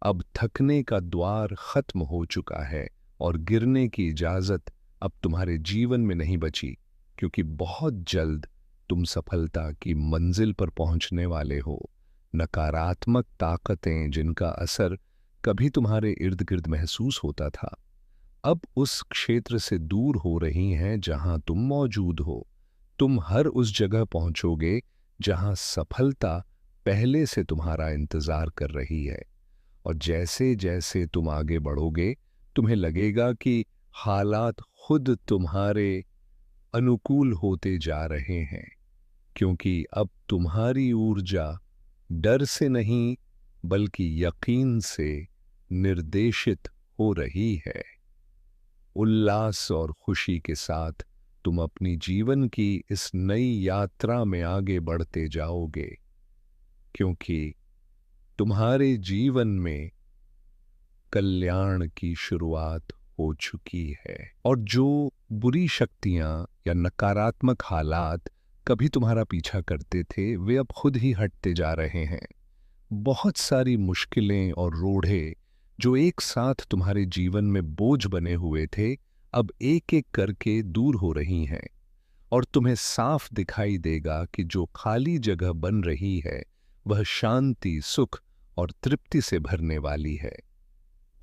अब थकने का द्वार खत्म हो चुका है, और गिरने की इजाजत अब तुम्हारे जीवन में नहीं बची, क्योंकि बहुत जल्द तुम सफलता की मंजिल पर पहुंचने वाले हो। नकारात्मक ताकतें जिनका असर कभी तुम्हारे इर्द गिर्द महसूस होता था, अब उस क्षेत्र से दूर हो रही हैं जहां तुम मौजूद हो। तुम हर उस जगह पहुंचोगे जहां सफलता पहले से तुम्हारा इंतजार कर रही है। और जैसे जैसे तुम आगे बढ़ोगे, तुम्हें लगेगा कि हालात खुद तुम्हारे अनुकूल होते जा रहे हैं, क्योंकि अब तुम्हारी ऊर्जा डर से नहीं बल्कि यकीन से निर्देशित हो रही है। उल्लास और खुशी के साथ तुम अपनी जीवन की इस नई यात्रा में आगे बढ़ते जाओगे, क्योंकि तुम्हारे जीवन में कल्याण की शुरुआत हो चुकी है। और जो बुरी शक्तियां या नकारात्मक हालात कभी तुम्हारा पीछा करते थे, वे अब खुद ही हटते जा रहे हैं। बहुत सारी मुश्किलें और रोड़े जो एक साथ तुम्हारे जीवन में बोझ बने हुए थे, अब एक एक करके दूर हो रही हैं। और तुम्हें साफ दिखाई देगा कि जो खाली जगह बन रही है, वह शांति, सुख और तृप्ति से भरने वाली है।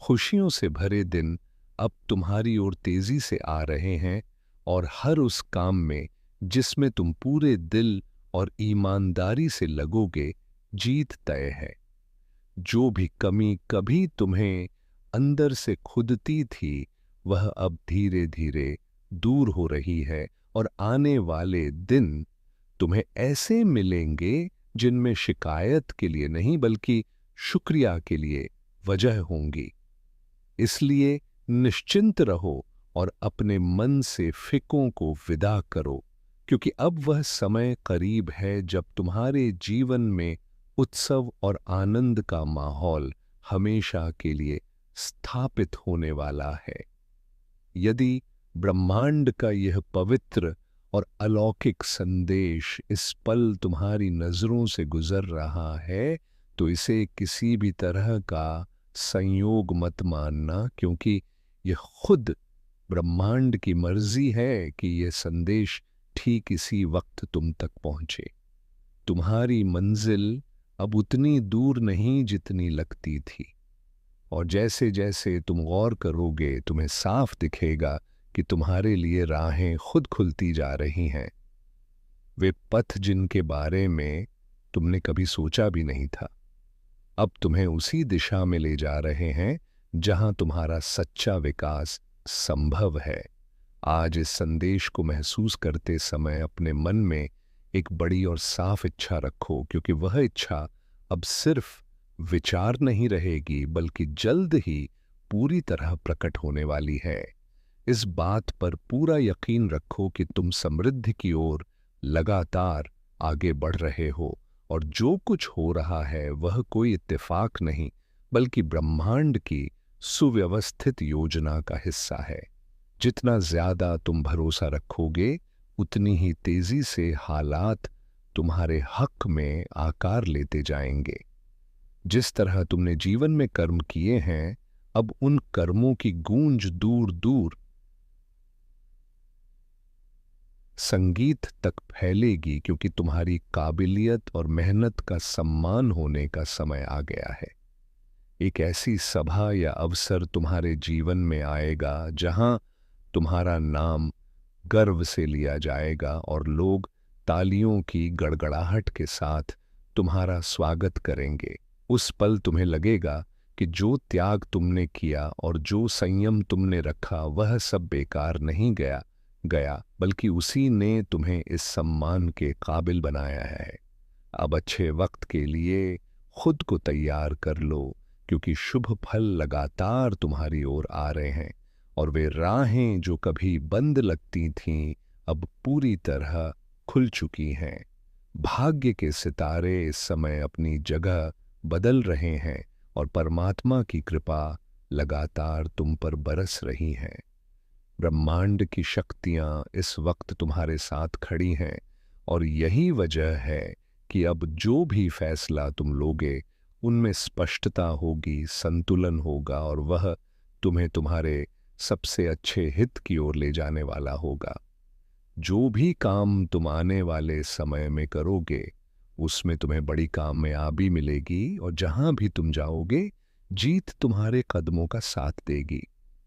खुशियों से भरे दिन अब तुम्हारी ओर तेजी से आ रहे हैं, और हर उस काम में जिसमें तुम पूरे दिल और ईमानदारी से लगोगे, जीत तय है। जो भी कमी कभी तुम्हें अंदर से खुदती थी वह अब धीरे धीरे दूर हो रही है, और आने वाले दिन तुम्हें ऐसे मिलेंगे जिनमें शिकायत के लिए नहीं बल्कि शुक्रिया के लिए वजह होंगी। इसलिए निश्चिंत रहो और अपने मन से फिकों को विदा करो, क्योंकि अब वह समय करीब है जब तुम्हारे जीवन में उत्सव और आनंद का माहौल हमेशा के लिए स्थापित होने वाला है। यदि ब्रह्मांड का यह पवित्र और अलौकिक संदेश इस पल तुम्हारी नजरों से गुजर रहा है, तो इसे किसी भी तरह का संयोग मत मानना, क्योंकि यह खुद ब्रह्मांड की मर्जी है कि यह संदेश ठीक इसी वक्त तुम तक पहुंचे। तुम्हारी मंजिल अब उतनी दूर नहीं जितनी लगती थी, और जैसे जैसे तुम गौर करोगे तुम्हें साफ दिखेगा कि तुम्हारे लिए राहें खुद खुलती जा रही हैं। वे पथ जिनके बारे में तुमने कभी सोचा भी नहीं था, अब तुम्हें उसी दिशा में ले जा रहे हैं जहां तुम्हारा सच्चा विकास संभव है। आज इस संदेश को महसूस करते समय अपने मन में एक बड़ी और साफ इच्छा रखो, क्योंकि वह इच्छा अब सिर्फ विचार नहीं रहेगी बल्कि जल्द ही पूरी तरह प्रकट होने वाली है। इस बात पर पूरा यकीन रखो कि तुम समृद्धि की ओर लगातार आगे बढ़ रहे हो, और जो कुछ हो रहा है वह कोई इत्तेफाक नहीं बल्कि ब्रह्मांड की सुव्यवस्थित योजना का हिस्सा है। जितना ज्यादा तुम भरोसा रखोगे उतनी ही तेजी से हालात तुम्हारे हक में आकार लेते जाएंगे। जिस तरह तुमने जीवन में कर्म किए हैं, अब उन कर्मों की गूंज दूर दूर संगीत तक फैलेगी, क्योंकि तुम्हारी काबिलियत और मेहनत का सम्मान होने का समय आ गया है। एक ऐसी सभा या अवसर तुम्हारे जीवन में आएगा जहां तुम्हारा नाम गर्व से लिया जाएगा और लोग तालियों की गड़गड़ाहट के साथ तुम्हारा स्वागत करेंगे। उस पल तुम्हें लगेगा कि जो त्याग तुमने किया और जो संयम तुमने रखा वह सब बेकार नहीं गया बल्कि उसी ने तुम्हें इस सम्मान के काबिल बनाया है। अब अच्छे वक्त के लिए खुद को तैयार कर लो, क्योंकि शुभ फल लगातार तुम्हारी ओर आ रहे हैं, और वे राहें जो कभी बंद लगती थीं अब पूरी तरह खुल चुकी हैं। भाग्य के सितारे इस समय अपनी जगह बदल रहे हैं और परमात्मा की कृपा लगातार तुम पर बरस रही है। ब्रह्मांड की शक्तियां इस वक्त तुम्हारे साथ खड़ी हैं, और यही वजह है कि अब जो भी फैसला तुम लोगे उनमें स्पष्टता होगी, संतुलन होगा, और वह तुम्हें तुम्हारे सबसे अच्छे हित की ओर ले जाने वाला होगा। जो भी काम तुम आने वाले समय में करोगे उसमें तुम्हें बड़ी कामयाबी मिलेगी, और जहां भी तुम जाओगे जीत तुम्हारे कदमों का साथ देगी।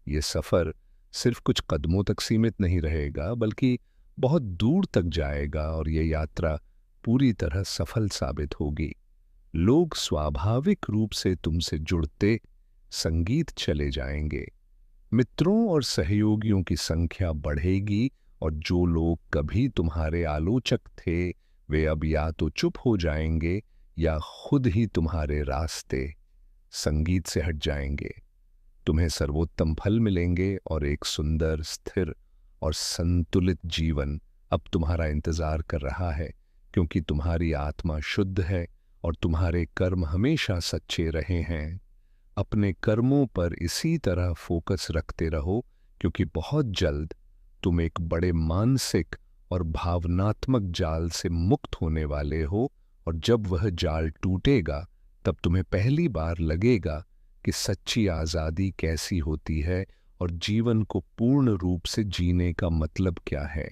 ये सफर सिर्फ कुछ कदमों तक सीमित नहीं रहेगा बल्कि बहुत दूर तक जाएगा, और ये यात्रा पूरी तरह सफल साबित होगी। लोग स्वाभाविक रूप से तुमसे जुड़ते संगीत चले जाएंगे, मित्रों और सहयोगियों की संख्या बढ़ेगी, और जो लोग कभी तुम्हारे आलोचक थे वे अब या तो चुप हो जाएंगे या खुद ही तुम्हारे रास्ते संगीत से हट जाएंगे। तुम्हें सर्वोत्तम फल मिलेंगे और एक सुंदर, स्थिर और संतुलित जीवन अब तुम्हारा इंतजार कर रहा है, क्योंकि तुम्हारी आत्मा शुद्ध है और तुम्हारे कर्म हमेशा सच्चे रहे हैं। अपने कर्मों पर इसी तरह फोकस रखते रहो, क्योंकि बहुत जल्द तुम एक बड़े मानसिक और भावनात्मक जाल से मुक्त होने वाले हो, और जब वह जाल टूटेगा तब तुम्हें पहली बार लगेगा कि सच्ची आज़ादी कैसी होती है और जीवन को पूर्ण रूप से जीने का मतलब क्या है।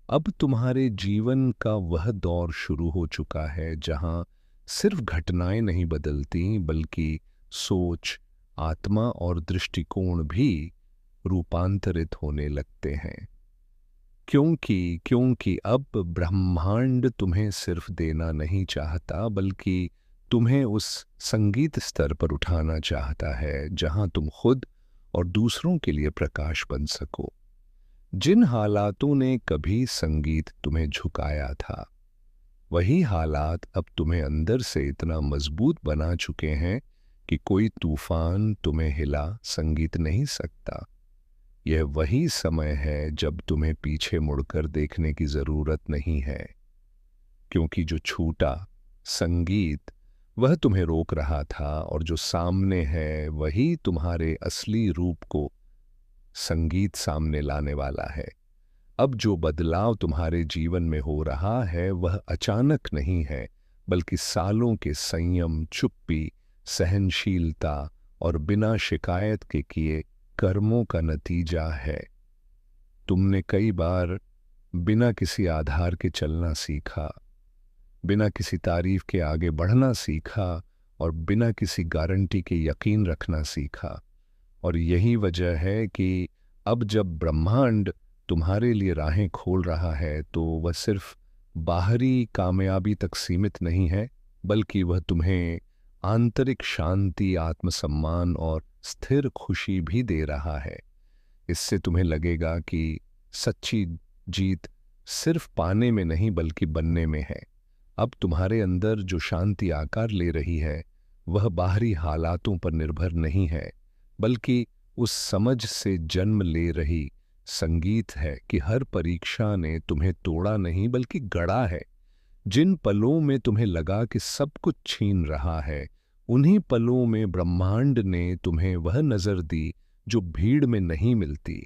अब तुम्हारे जीवन का वह दौर शुरू हो चुका है जहां सिर्फ घटनाएं नहीं बदलती बल्कि सोच, आत्मा और दृष्टिकोण भी रूपांतरित होने लगते हैं। क्योंकि अब ब्रह्मांड तुम्हें सिर्फ देना नहीं चाहता बल्कि तुम्हें उस संगीत स्तर पर उठाना चाहता है जहां तुम खुद और दूसरों के लिए प्रकाश बन सको। जिन हालातों ने कभी संगीत तुम्हें झुकाया था, वही हालात अब तुम्हें अंदर से इतना मजबूत बना चुके हैं कि कोई तूफान तुम्हें हिला संगीत नहीं सकता। यह वही समय है जब तुम्हें पीछे मुड़कर देखने की जरूरत नहीं है, क्योंकि जो छूटा संगीत वह तुम्हें रोक रहा था, और जो सामने है वही तुम्हारे असली रूप को संगीत सामने लाने वाला है। अब जो बदलाव तुम्हारे जीवन में हो रहा है वह अचानक नहीं है, बल्कि सालों के संयम, चुप्पी, सहनशीलता और बिना शिकायत के किए कर्मों का नतीजा है। तुमने कई बार बिना किसी आधार के चलना सीखा, बिना किसी तारीफ के आगे बढ़ना सीखा, और बिना किसी गारंटी के यकीन रखना सीखा। और यही वजह है कि अब जब ब्रह्मांड तुम्हारे लिए राहें खोल रहा है, तो वह सिर्फ बाहरी कामयाबी तक सीमित नहीं है, बल्कि वह तुम्हें आंतरिक शांति, आत्मसम्मान और स्थिर खुशी भी दे रहा है। इससे तुम्हें लगेगा कि सच्ची जीत सिर्फ पाने में नहीं बल्कि बनने में है। अब तुम्हारे अंदर जो शांति आकार ले रही है वह बाहरी हालातों पर निर्भर नहीं है, बल्कि उस समझ से जन्म ले रही संगीत है कि हर परीक्षा ने तुम्हें तोड़ा नहीं बल्कि गढ़ा है। जिन पलों में तुम्हें लगा कि सब कुछ छीन रहा है, उन्हीं पलों में ब्रह्मांड ने तुम्हें वह नजर दी जो भीड़ में नहीं मिलती।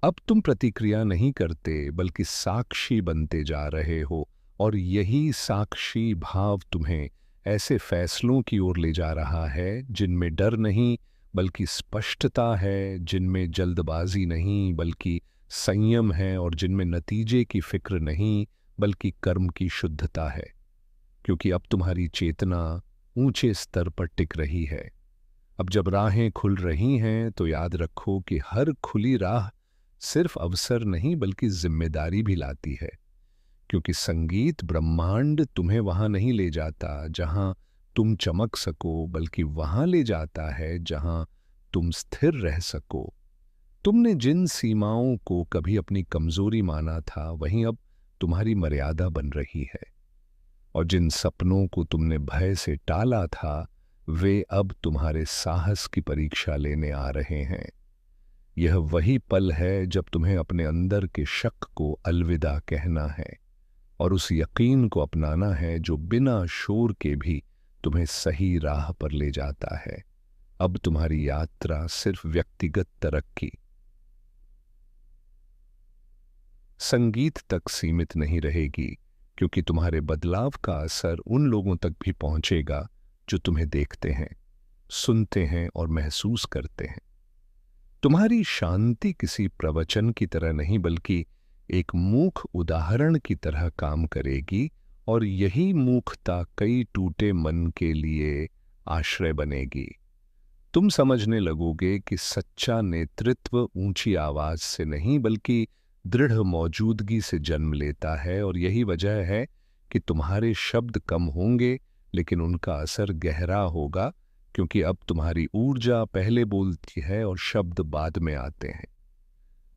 अब तुम प्रतिक्रिया नहीं करते बल्कि साक्षी बनते जा रहे हो, और यही साक्षी भाव तुम्हें ऐसे फैसलों की ओर ले जा रहा है जिनमें डर नहीं बल्कि स्पष्टता है, जिनमें जल्दबाजी नहीं बल्कि संयम है, और जिनमें नतीजे की फिक्र नहीं बल्कि कर्म की शुद्धता है। क्योंकि अब तुम्हारी चेतना ऊंचे स्तर पर टिक रही है। अब जब राहें खुल रही हैं तो याद रखो कि हर खुली राह सिर्फ अवसर नहीं बल्कि जिम्मेदारी भी लाती है। क्योंकि संगीत ब्रह्मांड तुम्हें वहां नहीं ले जाता जहां तुम चमक सको, बल्कि वहां ले जाता है जहां तुम स्थिर रह सको। तुमने जिन सीमाओं को कभी अपनी कमजोरी माना था, वहीं अब तुम्हारी मर्यादा बन रही है। और जिन सपनों को तुमने भय से टाला था, वे अब तुम्हारे साहस की परीक्षा लेने आ रहे हैं। यह वही पल है जब तुम्हें अपने अंदर के शक को अलविदा कहना है और उस यकीन को अपनाना है जो बिना शोर के भी तुम्हें सही राह पर ले जाता है। अब तुम्हारी यात्रा सिर्फ व्यक्तिगत तरक्की, संगीत तक सीमित नहीं रहेगी, क्योंकि तुम्हारे बदलाव का असर उन लोगों तक भी पहुंचेगा जो तुम्हें देखते हैं, सुनते हैं और महसूस करते हैं। तुम्हारी शांति किसी प्रवचन की तरह नहीं बल्कि एक मूक उदाहरण की तरह काम करेगी, और यही मूकता कई टूटे मन के लिए आश्रय बनेगी। तुम समझने लगोगे कि सच्चा नेतृत्व ऊंची आवाज से नहीं बल्कि दृढ़ मौजूदगी से जन्म लेता है, और यही वजह है कि तुम्हारे शब्द कम होंगे लेकिन उनका असर गहरा होगा, क्योंकि अब तुम्हारी ऊर्जा पहले बोलती है और शब्द बाद में आते हैं।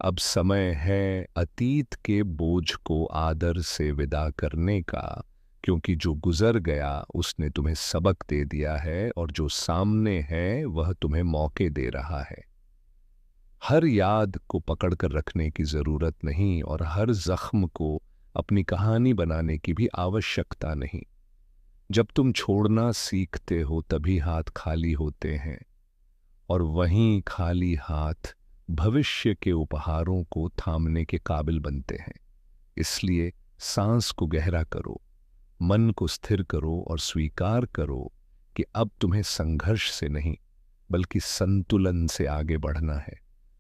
अब समय है अतीत के बोझ को आदर से विदा करने का, क्योंकि जो गुजर गया उसने तुम्हें सबक दे दिया है, और जो सामने है वह तुम्हें मौके दे रहा है। हर याद को पकड़कर रखने की जरूरत नहीं, और हर जख्म को अपनी कहानी बनाने की भी आवश्यकता नहीं। जब तुम छोड़ना सीखते हो तभी हाथ खाली होते हैं, और वहीं खाली हाथ भविष्य के उपहारों को थामने के काबिल बनते हैं। इसलिए सांस को गहरा करो, मन को स्थिर करो और स्वीकार करो कि अब तुम्हें संघर्ष से नहीं बल्कि संतुलन से आगे बढ़ना है।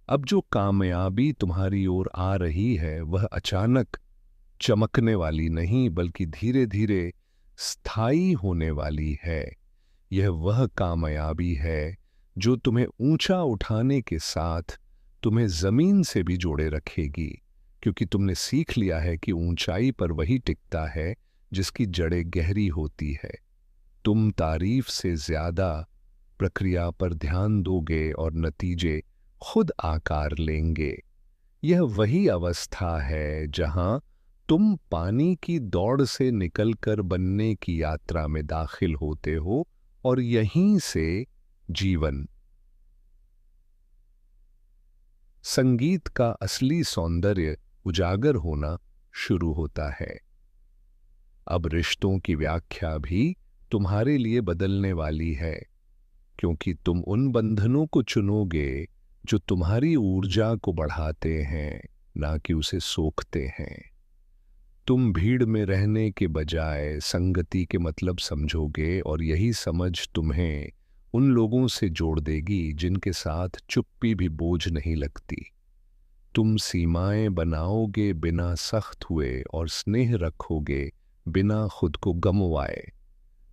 अब जो कामयाबी तुम्हारी ओर आ रही है वह अचानक चमकने वाली नहीं बल्कि धीरे धीरे स्थायी होने वाली है। यह वह कामयाबी है जो तुम्हें ऊंचा उठाने के साथ तुम्हें जमीन से भी जोड़े रखेगी, क्योंकि तुमने सीख लिया है कि ऊंचाई पर वही टिकता है जिसकी जड़ें गहरी होती है। तुम तारीफ से ज्यादा प्रक्रिया पर ध्यान दोगे और नतीजे खुद आकार लेंगे। यह वही अवस्था है जहां तुम पानी की दौड़ से निकलकर बनने की यात्रा में दाखिल होते हो और यहीं से जीवन, संगीत का असली सौंदर्य उजागर होना शुरू होता है। अब रिश्तों की व्याख्या भी तुम्हारे लिए बदलने वाली है, क्योंकि तुम उन बंधनों को चुनोगे जो तुम्हारी ऊर्जा को बढ़ाते हैं, ना कि उसे सोखते हैं। तुम भीड़ में रहने के बजाय संगति के मतलब समझोगे और यही समझ तुम्हें उन लोगों से जोड़ देगी जिनके साथ चुप्पी भी बोझ नहीं लगती। तुम सीमाएं बनाओगे बिना सख्त हुए और स्नेह रखोगे बिना खुद को गंवाए,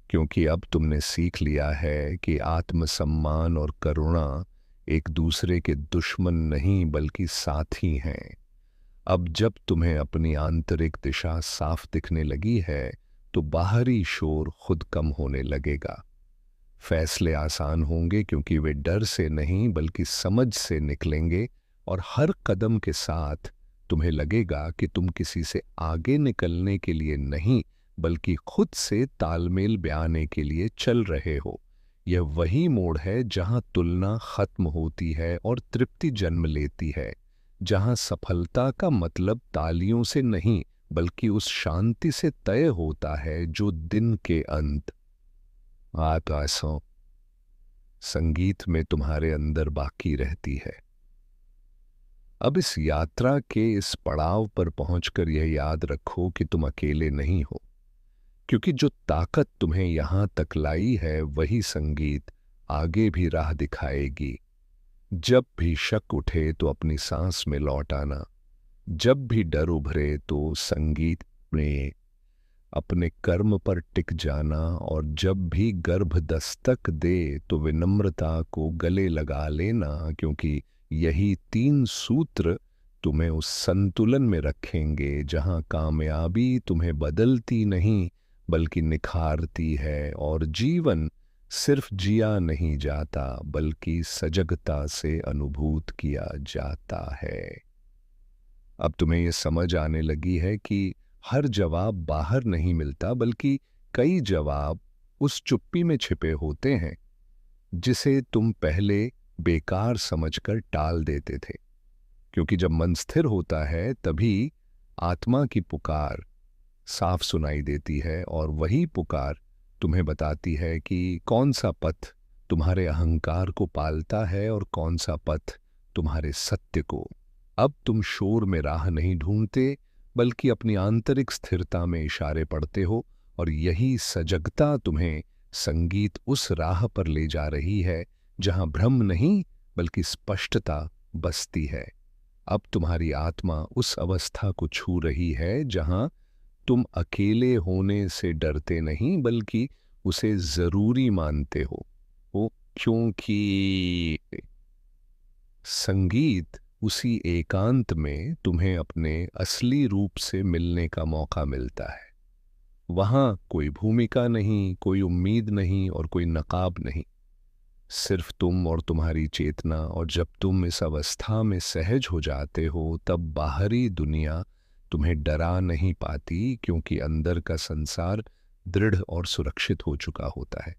क्योंकि अब तुमने सीख लिया है कि आत्मसम्मान और करुणा एक दूसरे के दुश्मन नहीं बल्कि साथी हैं। अब जब तुम्हें अपनी आंतरिक दिशा साफ दिखने लगी है तो बाहरी शोर खुद कम होने लगेगा। फैसले आसान होंगे क्योंकि वे डर से नहीं बल्कि समझ से निकलेंगे, और हर कदम के साथ तुम्हें लगेगा कि तुम किसी से आगे निकलने के लिए नहीं बल्कि खुद से तालमेल ब्याने के लिए चल रहे हो। यह वही मोड़ है जहां तुलना खत्म होती है और तृप्ति जन्म लेती है, जहां सफलता का मतलब तालियों से नहीं बल्कि उस शांति से तय होता है जो दिन के अंत आकाशों संगीत में तुम्हारे अंदर बाकी रहती है। अब इस यात्रा के इस पड़ाव पर पहुंचकर यह याद रखो कि तुम अकेले नहीं हो, क्योंकि जो ताकत तुम्हें यहां तक लाई है वही संगीत आगे भी राह दिखाएगी। जब भी शक उठे तो अपनी सांस में लौट आना, जब भी डर उभरे तो संगीत में अपने कर्म पर टिक जाना, और जब भी गर्भ दस्तक दे तो विनम्रता को गले लगा लेना, क्योंकि यही 3 सूत्र तुम्हें उस संतुलन में रखेंगे जहां कामयाबी तुम्हें बदलती नहीं बल्कि निखारती है और जीवन सिर्फ जिया नहीं जाता बल्कि सजगता से अनुभूत किया जाता है। अब तुम्हें यह समझ आने लगी है कि हर जवाब बाहर नहीं मिलता बल्कि कई जवाब उस चुप्पी में छिपे होते हैं जिसे तुम पहले बेकार समझकर टाल देते थे। क्योंकि जब मन स्थिर होता है तभी आत्मा की पुकार साफ सुनाई देती है, और वही पुकार तुम्हें बताती है कि कौन सा पथ तुम्हारे अहंकार को पालता है और कौन सा पथ तुम्हारे सत्य को। अब तुम शोर में राह नहीं ढूंढते बल्कि अपनी आंतरिक स्थिरता में इशारे पढ़ते हो, और यही सजगता तुम्हें संगीत उस राह पर ले जा रही है जहां भ्रम नहीं बल्कि स्पष्टता बसती है। अब तुम्हारी आत्मा उस अवस्था को छू रही है जहां तुम अकेले होने से डरते नहीं बल्कि उसे जरूरी मानते हो, क्योंकि संगीत उसी एकांत में तुम्हें अपने असली रूप से मिलने का मौका मिलता है। वहां कोई भूमिका नहीं, कोई उम्मीद नहीं और कोई नकाब नहीं, सिर्फ तुम और तुम्हारी चेतना। और जब तुम इस अवस्था में सहज हो जाते हो तब बाहरी दुनिया तुम्हें डरा नहीं पाती, क्योंकि अंदर का संसार दृढ़ और सुरक्षित हो चुका होता है।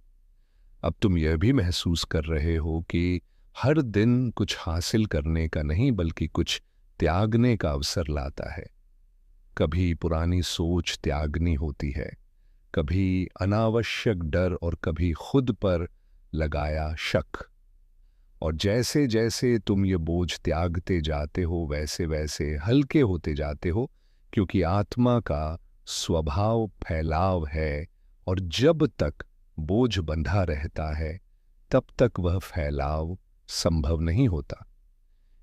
अब तुम यह भी महसूस कर रहे हो कि हर दिन कुछ हासिल करने का नहीं बल्कि कुछ त्यागने का अवसर लाता है। कभी पुरानी सोच त्यागनी होती है, कभी अनावश्यक डर और कभी खुद पर लगाया शक। और जैसे जैसे तुम ये बोझ त्यागते जाते हो वैसे वैसे हल्के होते जाते हो, क्योंकि आत्मा का स्वभाव फैलाव है, और जब तक बोझ बंधा रहता है तब तक वह फैलाव संभव नहीं होता।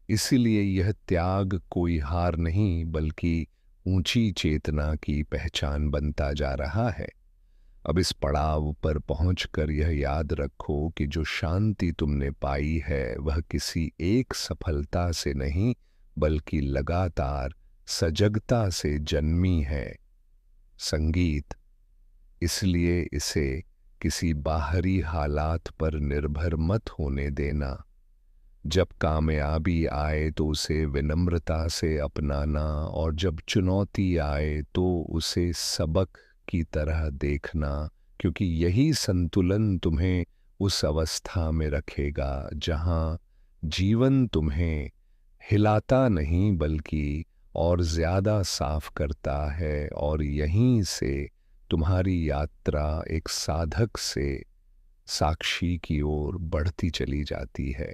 इसीलिए यह त्याग कोई हार नहीं बल्कि ऊंची चेतना की पहचान बनता जा रहा है। अब इस पड़ाव पर पहुंचकर यह याद रखो कि जो शांति तुमने पाई है वह किसी एक सफलता से नहीं बल्कि लगातार सजगता से जन्मी है। संगीत इसलिए इसे किसी बाहरी हालात पर निर्भर मत होने देना। जब कामयाबी आए तो उसे विनम्रता से अपनाना, और जब चुनौती आए तो उसे सबक की तरह देखना, क्योंकि यही संतुलन तुम्हें उस अवस्था में रखेगा जहां जीवन तुम्हें हिलाता नहीं बल्कि और ज्यादा साफ करता है, और यहीं से तुम्हारी यात्रा एक साधक से साक्षी की ओर बढ़ती चली जाती है।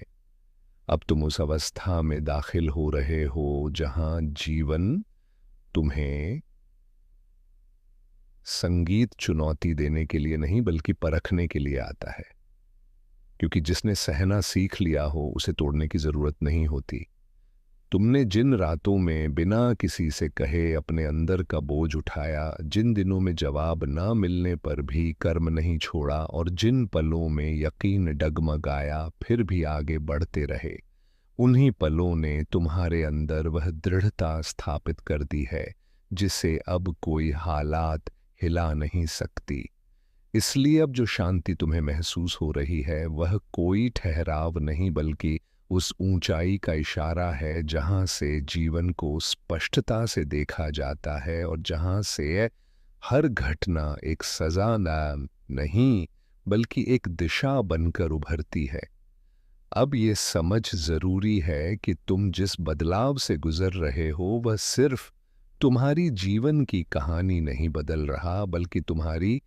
अब तुम उस अवस्था में दाखिल हो रहे हो जहां जीवन तुम्हें संगीत चुनौती देने के लिए नहीं बल्कि परखने के लिए आता है, क्योंकि जिसने सहना सीख लिया हो उसे तोड़ने की जरूरत नहीं होती। तुमने जिन रातों में बिना किसी से कहे अपने अंदर का बोझ उठाया, जिन दिनों में जवाब ना मिलने पर भी कर्म नहीं छोड़ा, और जिन पलों में यकीन डगमगाया फिर भी आगे बढ़ते रहे, उन्हीं पलों ने तुम्हारे अंदर वह दृढ़ता स्थापित कर दी है जिसे अब कोई हालात हिला नहीं सकती। इसलिए अब जो शांति तुम्हें महसूस हो रही है वह कोई ठहराव नहीं बल्कि उस ऊंचाई का इशारा है जहां से जीवन को स्पष्टता से देखा जाता है, और जहां से हर घटना एक सजा नहीं बल्कि एक दिशा बनकर उभरती है। अब ये समझ जरूरी है कि तुम जिस बदलाव से गुजर रहे हो वह सिर्फ तुम्हारी जीवन की कहानी नहीं बदल रहा बल्कि तुम्हारी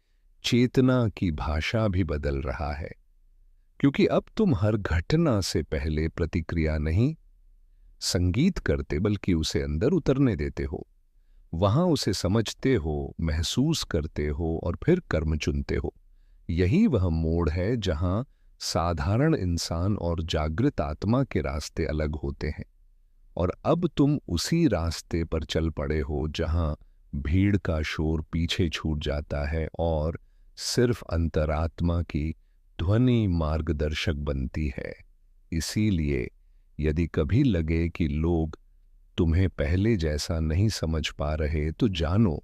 चेतना की भाषा भी बदल रहा है, क्योंकि अब तुम हर घटना से पहले प्रतिक्रिया नहीं संगीत करते बल्कि उसे अंदर उतरने देते हो। वहां उसे समझते हो, महसूस करते हो और फिर कर्म चुनते हो। यही वह मोड़ है जहां साधारण इंसान और जागृत आत्मा के रास्ते अलग होते हैं, और अब तुम उसी रास्ते पर चल पड़े हो जहां भीड़ का शोर पीछे छूट जाता है और सिर्फ अंतरात्मा की ध्वनि मार्गदर्शक बनती है। इसीलिए यदि कभी लगे कि लोग तुम्हें पहले जैसा नहीं समझ पा रहे तो जानो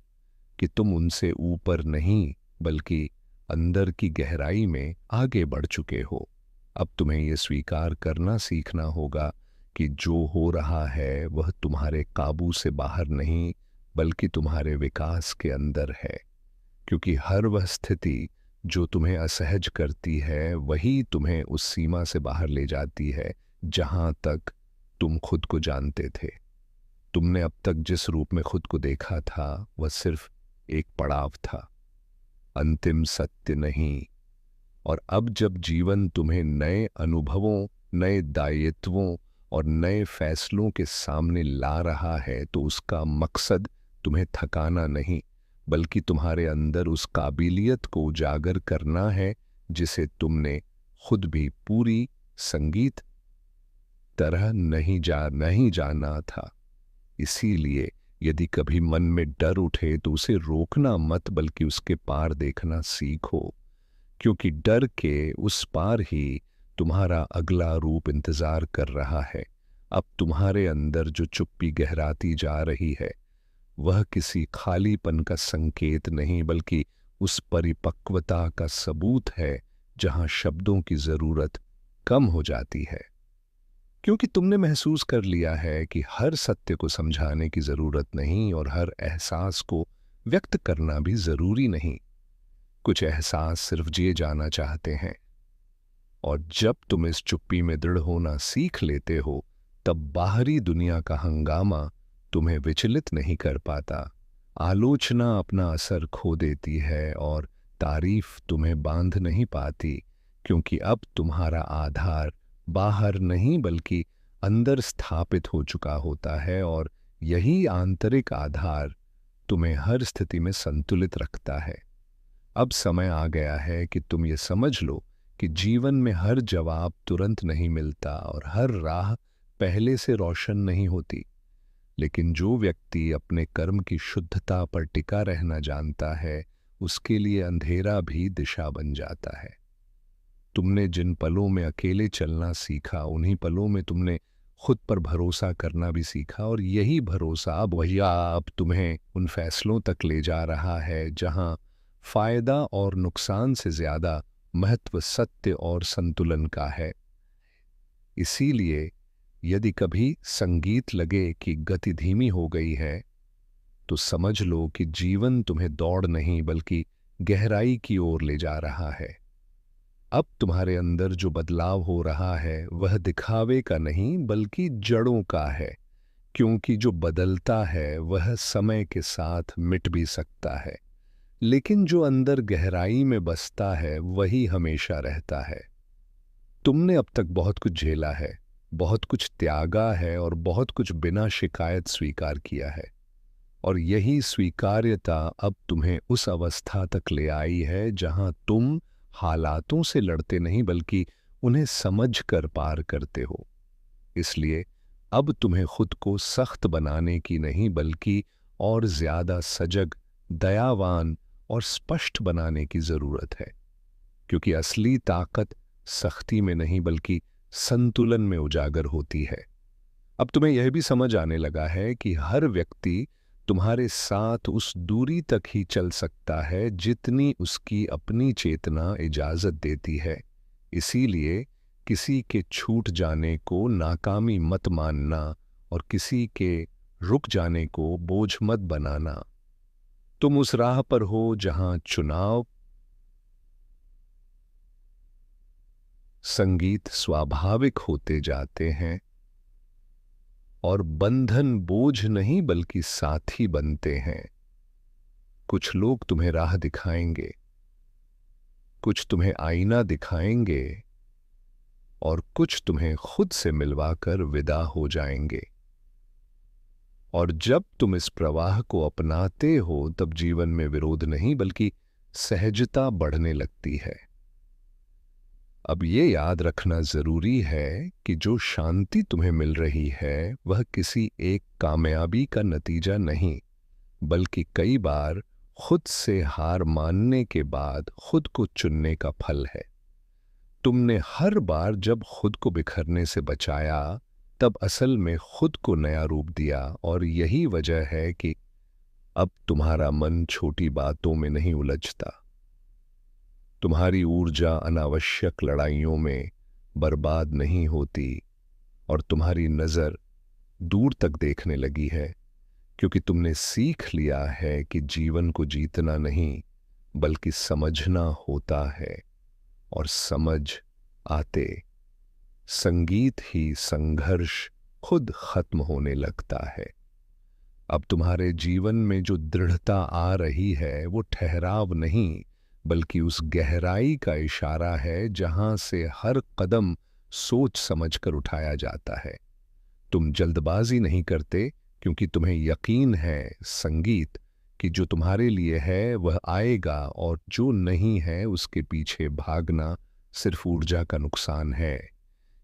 कि तुम उनसे ऊपर नहीं बल्कि अंदर की गहराई में आगे बढ़ चुके हो। अब तुम्हें यह स्वीकार करना सीखना होगा कि जो हो रहा है वह तुम्हारे काबू से बाहर नहीं बल्कि तुम्हारे विकास के अंदर है, क्योंकि हर वह स्थिति जो तुम्हें असहज करती है वही तुम्हें उस सीमा से बाहर ले जाती है जहां तक तुम खुद को जानते थे। तुमने अब तक जिस रूप में खुद को देखा था वह सिर्फ एक पड़ाव था, अंतिम सत्य नहीं। और अब जब जीवन तुम्हें नए अनुभवों, नए दायित्वों और नए फैसलों के सामने ला रहा है तो उसका मकसद तुम्हें थकाना नहीं बल्कि तुम्हारे अंदर उस काबिलियत को उजागर करना है जिसे तुमने खुद भी पूरी संगीत तरह नहीं जाना था। इसीलिए यदि कभी मन में डर उठे तो उसे रोकना मत बल्कि उसके पार देखना सीखो, क्योंकि डर के उस पार ही तुम्हारा अगला रूप इंतजार कर रहा है। अब तुम्हारे अंदर जो चुप्पी गहराती जा रही है वह किसी खालीपन का संकेत नहीं बल्कि उस परिपक्वता का सबूत है जहां शब्दों की जरूरत कम हो जाती है, क्योंकि तुमने महसूस कर लिया है कि हर सत्य को समझाने की जरूरत नहीं और हर एहसास को व्यक्त करना भी जरूरी नहीं। कुछ एहसास सिर्फ जिए जाना चाहते हैं, और जब तुम इस चुप्पी में दृढ़ होना सीख लेते हो तब बाहरी दुनिया का हंगामा तुम्हें विचलित नहीं कर पाता। आलोचना अपना असर खो देती है और तारीफ तुम्हें बांध नहीं पाती, क्योंकि अब तुम्हारा आधार बाहर नहीं बल्कि अंदर स्थापित हो चुका होता है, और यही आंतरिक आधार तुम्हें हर स्थिति में संतुलित रखता है। अब समय आ गया है कि तुम ये समझ लो कि जीवन में हर जवाब तुरंत नहीं मिलता और हर राह पहले से रोशन नहीं होती, लेकिन जो व्यक्ति अपने कर्म की शुद्धता पर टिका रहना जानता है उसके लिए अंधेरा भी दिशा बन जाता है। तुमने जिन पलों में अकेले चलना सीखा उन्हीं पलों में तुमने खुद पर भरोसा करना भी सीखा, और यही भरोसा अब तुम्हें उन फैसलों तक ले जा रहा है जहां फायदा और नुकसान से ज्यादा महत्व सत्य और संतुलन का है। इसीलिए यदि कभी संगीत लगे कि गति धीमी हो गई है, तो समझ लो कि जीवन तुम्हें दौड़ नहीं बल्कि गहराई की ओर ले जा रहा है। अब तुम्हारे अंदर जो बदलाव हो रहा है वह दिखावे का नहीं बल्कि जड़ों का है, क्योंकि जो बदलता है वह समय के साथ मिट भी सकता है, लेकिन जो अंदर गहराई में बसता है वही हमेशा रहता है। तुमने अब तक बहुत कुछ झेला है, बहुत कुछ त्यागा है और बहुत कुछ बिना शिकायत स्वीकार किया है। और यही स्वीकार्यता अब तुम्हें उस अवस्था तक ले आई है जहां तुम हालातों से लड़ते नहीं बल्कि उन्हें समझकर पार करते हो। इसलिए अब तुम्हें खुद को सख्त बनाने की नहीं बल्कि और ज्यादा सजग, दयावान और स्पष्ट बनाने की जरूरत है, क्योंकि असली ताकत सख्ती में नहीं बल्कि संतुलन में उजागर होती है। अब तुम्हें यह भी समझ आने लगा है कि हर व्यक्ति तुम्हारे साथ उस दूरी तक ही चल सकता है जितनी उसकी अपनी चेतना इजाजत देती है। इसीलिए किसी के छूट जाने को नाकामी मत मानना और किसी के रुक जाने को बोझ मत बनाना। तुम उस राह पर हो जहां चुनाव संगीत स्वाभाविक होते जाते हैं और बंधन बोझ नहीं बल्कि साथी बनते हैं। कुछ लोग तुम्हें राह दिखाएंगे, कुछ तुम्हें आईना दिखाएंगे और कुछ तुम्हें खुद से मिलवाकर विदा हो जाएंगे। और जब तुम इस प्रवाह को अपनाते हो तब जीवन में विरोध नहीं बल्कि सहजता बढ़ने लगती है। अब ये याद रखना जरूरी है कि जो शांति तुम्हें मिल रही है वह किसी एक कामयाबी का नतीजा नहीं बल्कि कई बार खुद से हार मानने के बाद खुद को चुनने का फल है। तुमने हर बार जब खुद को बिखरने से बचाया तब असल में खुद को नया रूप दिया, और यही वजह है कि अब तुम्हारा मन छोटी बातों में नहीं उलझता, तुम्हारी ऊर्जा अनावश्यक लड़ाइयों में बर्बाद नहीं होती और तुम्हारी नजर दूर तक देखने लगी है, क्योंकि तुमने सीख लिया है कि जीवन को जीतना नहीं बल्कि समझना होता है, और समझ आते संगीत ही संघर्ष खुद खत्म होने लगता है। अब तुम्हारे जीवन में जो दृढ़ता आ रही है वो ठहराव नहीं बल्कि उस गहराई का इशारा है जहां से हर कदम सोच समझकर उठाया जाता है। तुम जल्दबाजी नहीं करते क्योंकि तुम्हें यकीन है संगीत कि जो तुम्हारे लिए है वह आएगा, और जो नहीं है उसके पीछे भागना सिर्फ ऊर्जा का नुकसान है।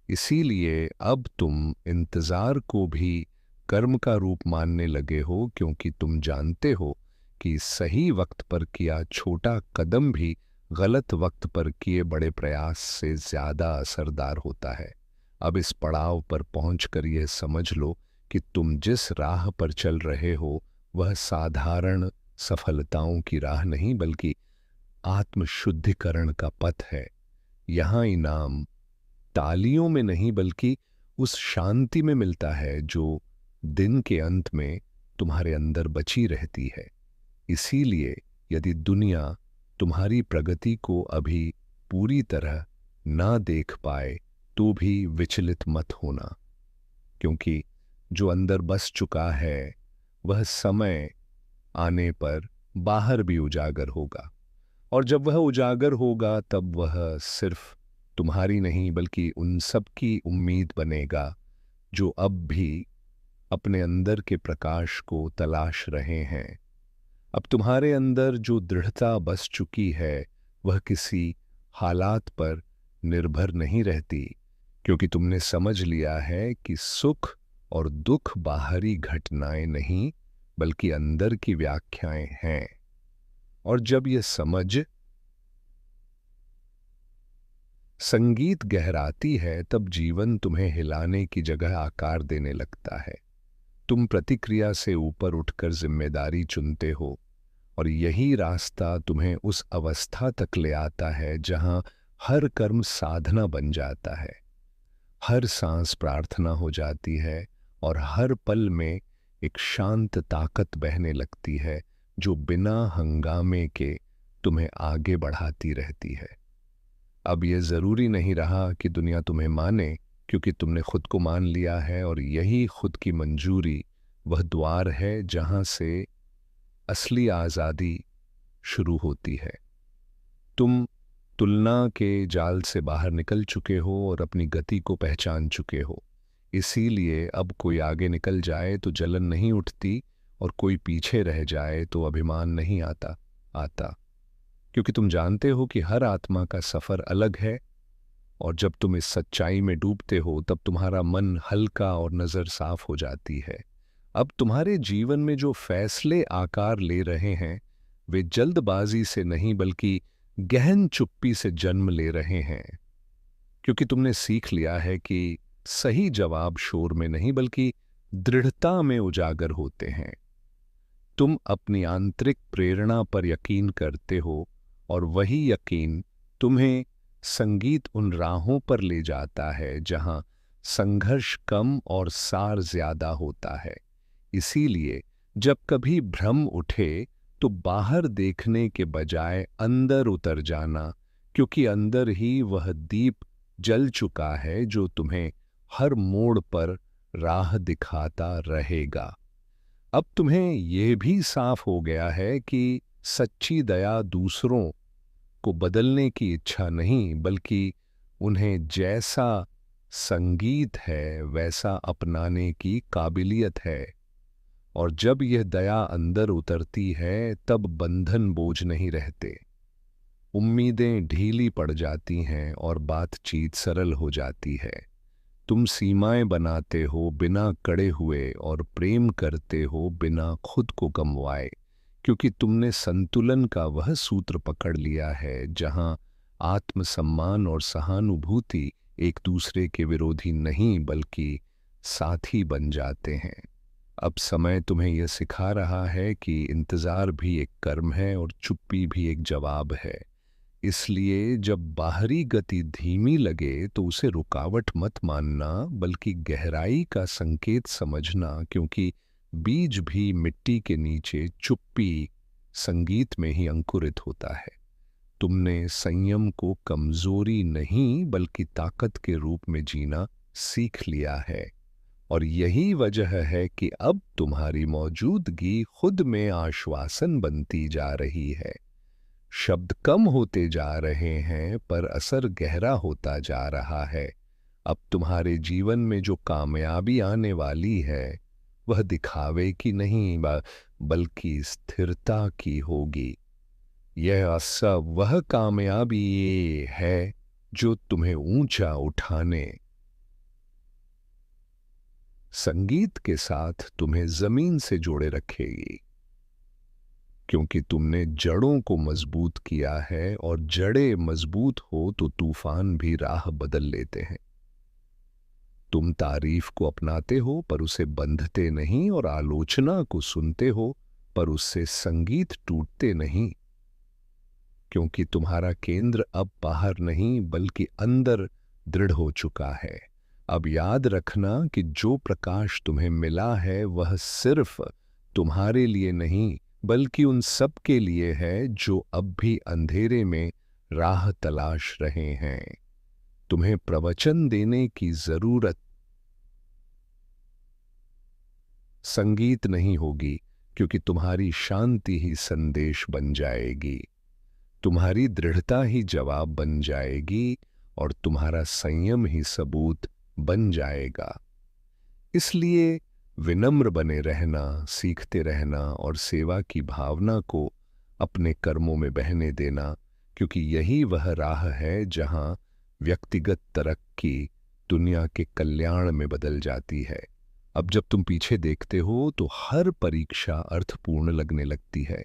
इसीलिए अब तुम इंतजार को भी कर्म का रूप मानने लगे हो, क्योंकि तुम जानते हो कि सही वक्त पर किया छोटा कदम भी गलत वक्त पर किए बड़े प्रयास से ज्यादा असरदार होता है। अब इस पड़ाव पर पहुंचकर यह समझ लो कि तुम जिस राह पर चल रहे हो वह साधारण सफलताओं की राह नहीं बल्कि आत्मशुद्धिकरण का पथ है। यहां इनाम तालियों में नहीं बल्कि उस शांति में मिलता है जो दिन के अंत में तुम्हारे अंदर बची रहती है। इसीलिए यदि दुनिया तुम्हारी प्रगति को अभी पूरी तरह ना देख पाए तो भी विचलित मत होना, क्योंकि जो अंदर बस चुका है वह समय आने पर बाहर भी उजागर होगा, और जब वह उजागर होगा तब वह सिर्फ तुम्हारी नहीं बल्कि उन सब की उम्मीद बनेगा जो अब भी अपने अंदर के प्रकाश को तलाश रहे हैं। अब तुम्हारे अंदर जो दृढ़ता बस चुकी है वह किसी हालात पर निर्भर नहीं रहती, क्योंकि तुमने समझ लिया है कि सुख और दुख बाहरी घटनाएं नहीं बल्कि अंदर की व्याख्याएं हैं। और जब यह समझ संगीत गहराती है तब जीवन तुम्हें हिलाने की जगह आकार देने लगता है। तुम प्रतिक्रिया से ऊपर उठकर जिम्मेदारी चुनते हो, और यही रास्ता तुम्हें उस अवस्था तक ले आता है जहां हर कर्म साधना बन जाता है, हर सांस प्रार्थना हो जाती है और हर पल में एक शांत ताकत बहने लगती है जो बिना हंगामे के तुम्हें आगे बढ़ाती रहती है। अब यह जरूरी नहीं रहा कि दुनिया तुम्हें माने, क्योंकि तुमने खुद को मान लिया है और यही खुद की मंजूरी वह द्वार है जहां से असली आज़ादी शुरू होती है। तुम तुलना के जाल से बाहर निकल चुके हो और अपनी गति को पहचान चुके हो। इसीलिए अब कोई आगे निकल जाए तो जलन नहीं उठती और कोई पीछे रह जाए तो अभिमान नहीं आता, क्योंकि तुम जानते हो कि हर आत्मा का सफर अलग है। और जब तुम इस सच्चाई में डूबते हो तब तुम्हारा मन हल्का और नज़र साफ हो जाती है। अब तुम्हारे जीवन में जो फैसले आकार ले रहे हैं वे जल्दबाजी से नहीं बल्कि गहन चुप्पी से जन्म ले रहे हैं, क्योंकि तुमने सीख लिया है कि सही जवाब शोर में नहीं बल्कि दृढ़ता में उजागर होते हैं। तुम अपनी आंतरिक प्रेरणा पर यकीन करते हो और वही यकीन तुम्हें संगीत उन राहों पर ले जाता है जहां संघर्ष कम और सार ज्यादा होता है। इसीलिए जब कभी भ्रम उठे तो बाहर देखने के बजाय अंदर उतर जाना, क्योंकि अंदर ही वह दीप जल चुका है जो तुम्हें हर मोड़ पर राह दिखाता रहेगा। अब तुम्हें यह भी साफ हो गया है कि सच्ची दया दूसरों को बदलने की इच्छा नहीं बल्कि उन्हें जैसा संगीत है वैसा अपनाने की काबिलियत है। और जब यह दया अंदर उतरती है तब बंधन बोझ नहीं रहते, उम्मीदें ढीली पड़ जाती हैं और बातचीत सरल हो जाती है। तुम सीमाएं बनाते हो बिना कड़े हुए और प्रेम करते हो बिना खुद को गंवाए, क्योंकि तुमने संतुलन का वह सूत्र पकड़ लिया है जहां आत्मसम्मान और सहानुभूति एक दूसरे के विरोधी नहीं बल्कि साथी बन जाते हैं। अब समय तुम्हें यह सिखा रहा है कि इंतजार भी एक कर्म है और चुप्पी भी एक जवाब है। इसलिए जब बाहरी गति धीमी लगे तो उसे रुकावट मत मानना बल्कि गहराई का संकेत समझना, क्योंकि बीज भी मिट्टी के नीचे चुप्पी संगीत में ही अंकुरित होता है। तुमने संयम को कमजोरी नहीं बल्कि ताकत के रूप में जीना सीख लिया है और यही वजह है कि अब तुम्हारी मौजूदगी खुद में आश्वासन बनती जा रही है। शब्द कम होते जा रहे हैं पर असर गहरा होता जा रहा है। अब तुम्हारे जीवन में जो कामयाबी आने वाली है वह दिखावे की नहीं बल्कि स्थिरता की होगी। यह सब वह कामयाबी ये है जो तुम्हें ऊंचा उठाने, संगीत के साथ तुम्हें जमीन से जोड़े रखेगी, क्योंकि तुमने जड़ों को मजबूत किया है और जड़ें मजबूत हो तो तूफान भी राह बदल लेते हैं। तुम तारीफ को अपनाते हो पर उसे बंधते नहीं और आलोचना को सुनते हो पर उससे संगीत टूटते नहीं, क्योंकि तुम्हारा केंद्र अब बाहर नहीं बल्कि अंदर दृढ़ हो चुका है। अब याद रखना कि जो प्रकाश तुम्हें मिला है वह सिर्फ तुम्हारे लिए नहीं बल्कि उन सब के लिए है जो अब भी अंधेरे में राह तलाश रहे हैं। तुम्हें प्रवचन देने की जरूरत संगीत नहीं होगी, क्योंकि तुम्हारी शांति ही संदेश बन जाएगी, तुम्हारी दृढ़ता ही जवाब बन जाएगी और तुम्हारा संयम ही सबूत बन जाएगा। इसलिए विनम्र बने रहना, सीखते रहना और सेवा की भावना को अपने कर्मों में बहने देना, क्योंकि यही वह राह है जहां व्यक्तिगत तरक्की दुनिया के कल्याण में बदल जाती है। अब जब तुम पीछे देखते हो तो हर परीक्षा अर्थपूर्ण लगने लगती है,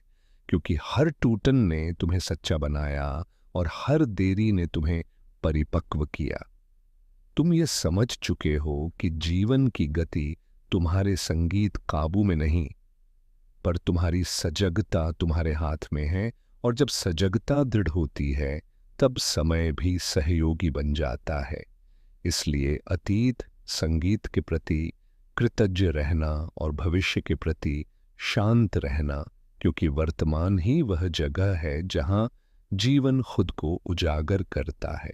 क्योंकि हर टूटन ने तुम्हें सच्चा बनाया और हर देरी ने तुम्हें परिपक्व किया। तुम ये समझ चुके हो कि जीवन की गति तुम्हारे संगीत काबू में नहीं पर तुम्हारी सजगता तुम्हारे हाथ में है, और जब सजगता दृढ़ होती है तब समय भी सहयोगी बन जाता है। इसलिए अतीत संगीत के प्रति कृतज्ञ रहना और भविष्य के प्रति शांत रहना, क्योंकि वर्तमान ही वह जगह है जहां जीवन खुद को उजागर करता है।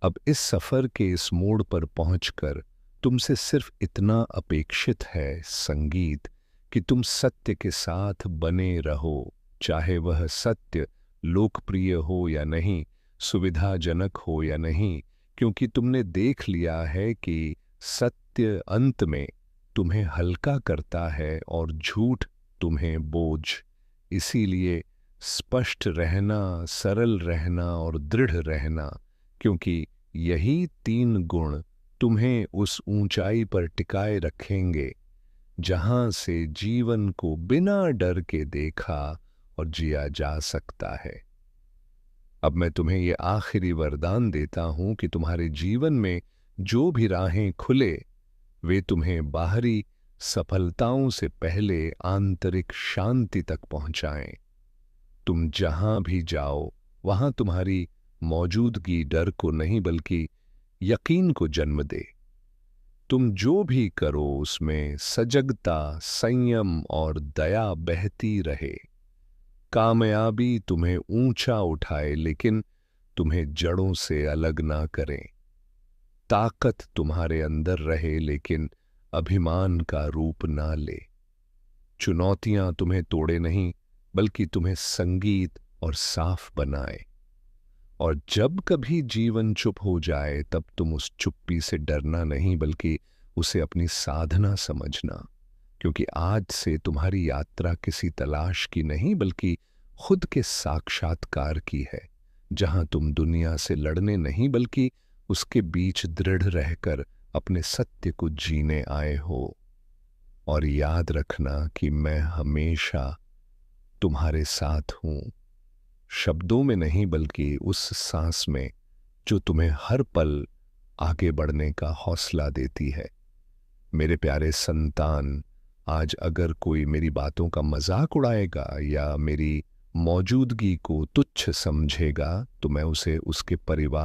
अब इस सफर के इस मोड़ पर पहुंचकर तुमसे सिर्फ इतना अपेक्षित है संगीत, कि तुम सत्य के साथ बने रहो, चाहे वह सत्य लोकप्रिय हो या नहीं, सुविधाजनक हो या नहीं, क्योंकि तुमने देख लिया है कि सत्य अंत में तुम्हें हल्का करता है और झूठ तुम्हें बोझ। इसीलिए स्पष्ट रहना, सरल रहना और दृढ़ रहना, क्योंकि यही तीन गुण तुम्हें उस ऊंचाई पर टिकाए रखेंगे जहां से जीवन को बिना डर के देखा और जिया जा सकता है। अब मैं तुम्हें ये आखिरी वरदान देता हूं कि तुम्हारे जीवन में जो भी राहें खुले, वे तुम्हें बाहरी सफलताओं से पहले आंतरिक शांति तक पहुंचाएं। तुम जहां भी जाओ वहां तुम्हारी मौजूदगी डर को नहीं बल्कि यकीन को जन्म दे। तुम जो भी करो उसमें सजगता, संयम और दया बहती रहे। कामयाबी तुम्हें ऊंचा उठाए लेकिन तुम्हें जड़ों से अलग ना करे। ताकत तुम्हारे अंदर रहे लेकिन अभिमान का रूप ना ले। चुनौतियां तुम्हें तोड़े नहीं बल्कि तुम्हें संगीत और साफ बनाए। और जब कभी जीवन चुप हो जाए तब तुम उस चुप्पी से डरना नहीं बल्कि उसे अपनी साधना समझना, क्योंकि आज से तुम्हारी यात्रा किसी तलाश की नहीं बल्कि खुद के साक्षात्कार की है, जहां तुम दुनिया से लड़ने नहीं बल्कि उसके बीच दृढ़ रहकर अपने सत्य को जीने आए हो। और याद रखना कि मैं हमेशा तुम्हारे साथ हूं, शब्दों में नहीं बल्कि उस सांस में जो तुम्हें हर पल आगे बढ़ने का हौसला देती है। मेरे प्यारे संतान, आज अगर कोई मेरी बातों का मजाक उड़ाएगा या मेरी मौजूदगी को तुच्छ समझेगा तो मैं उसे उसके परिवार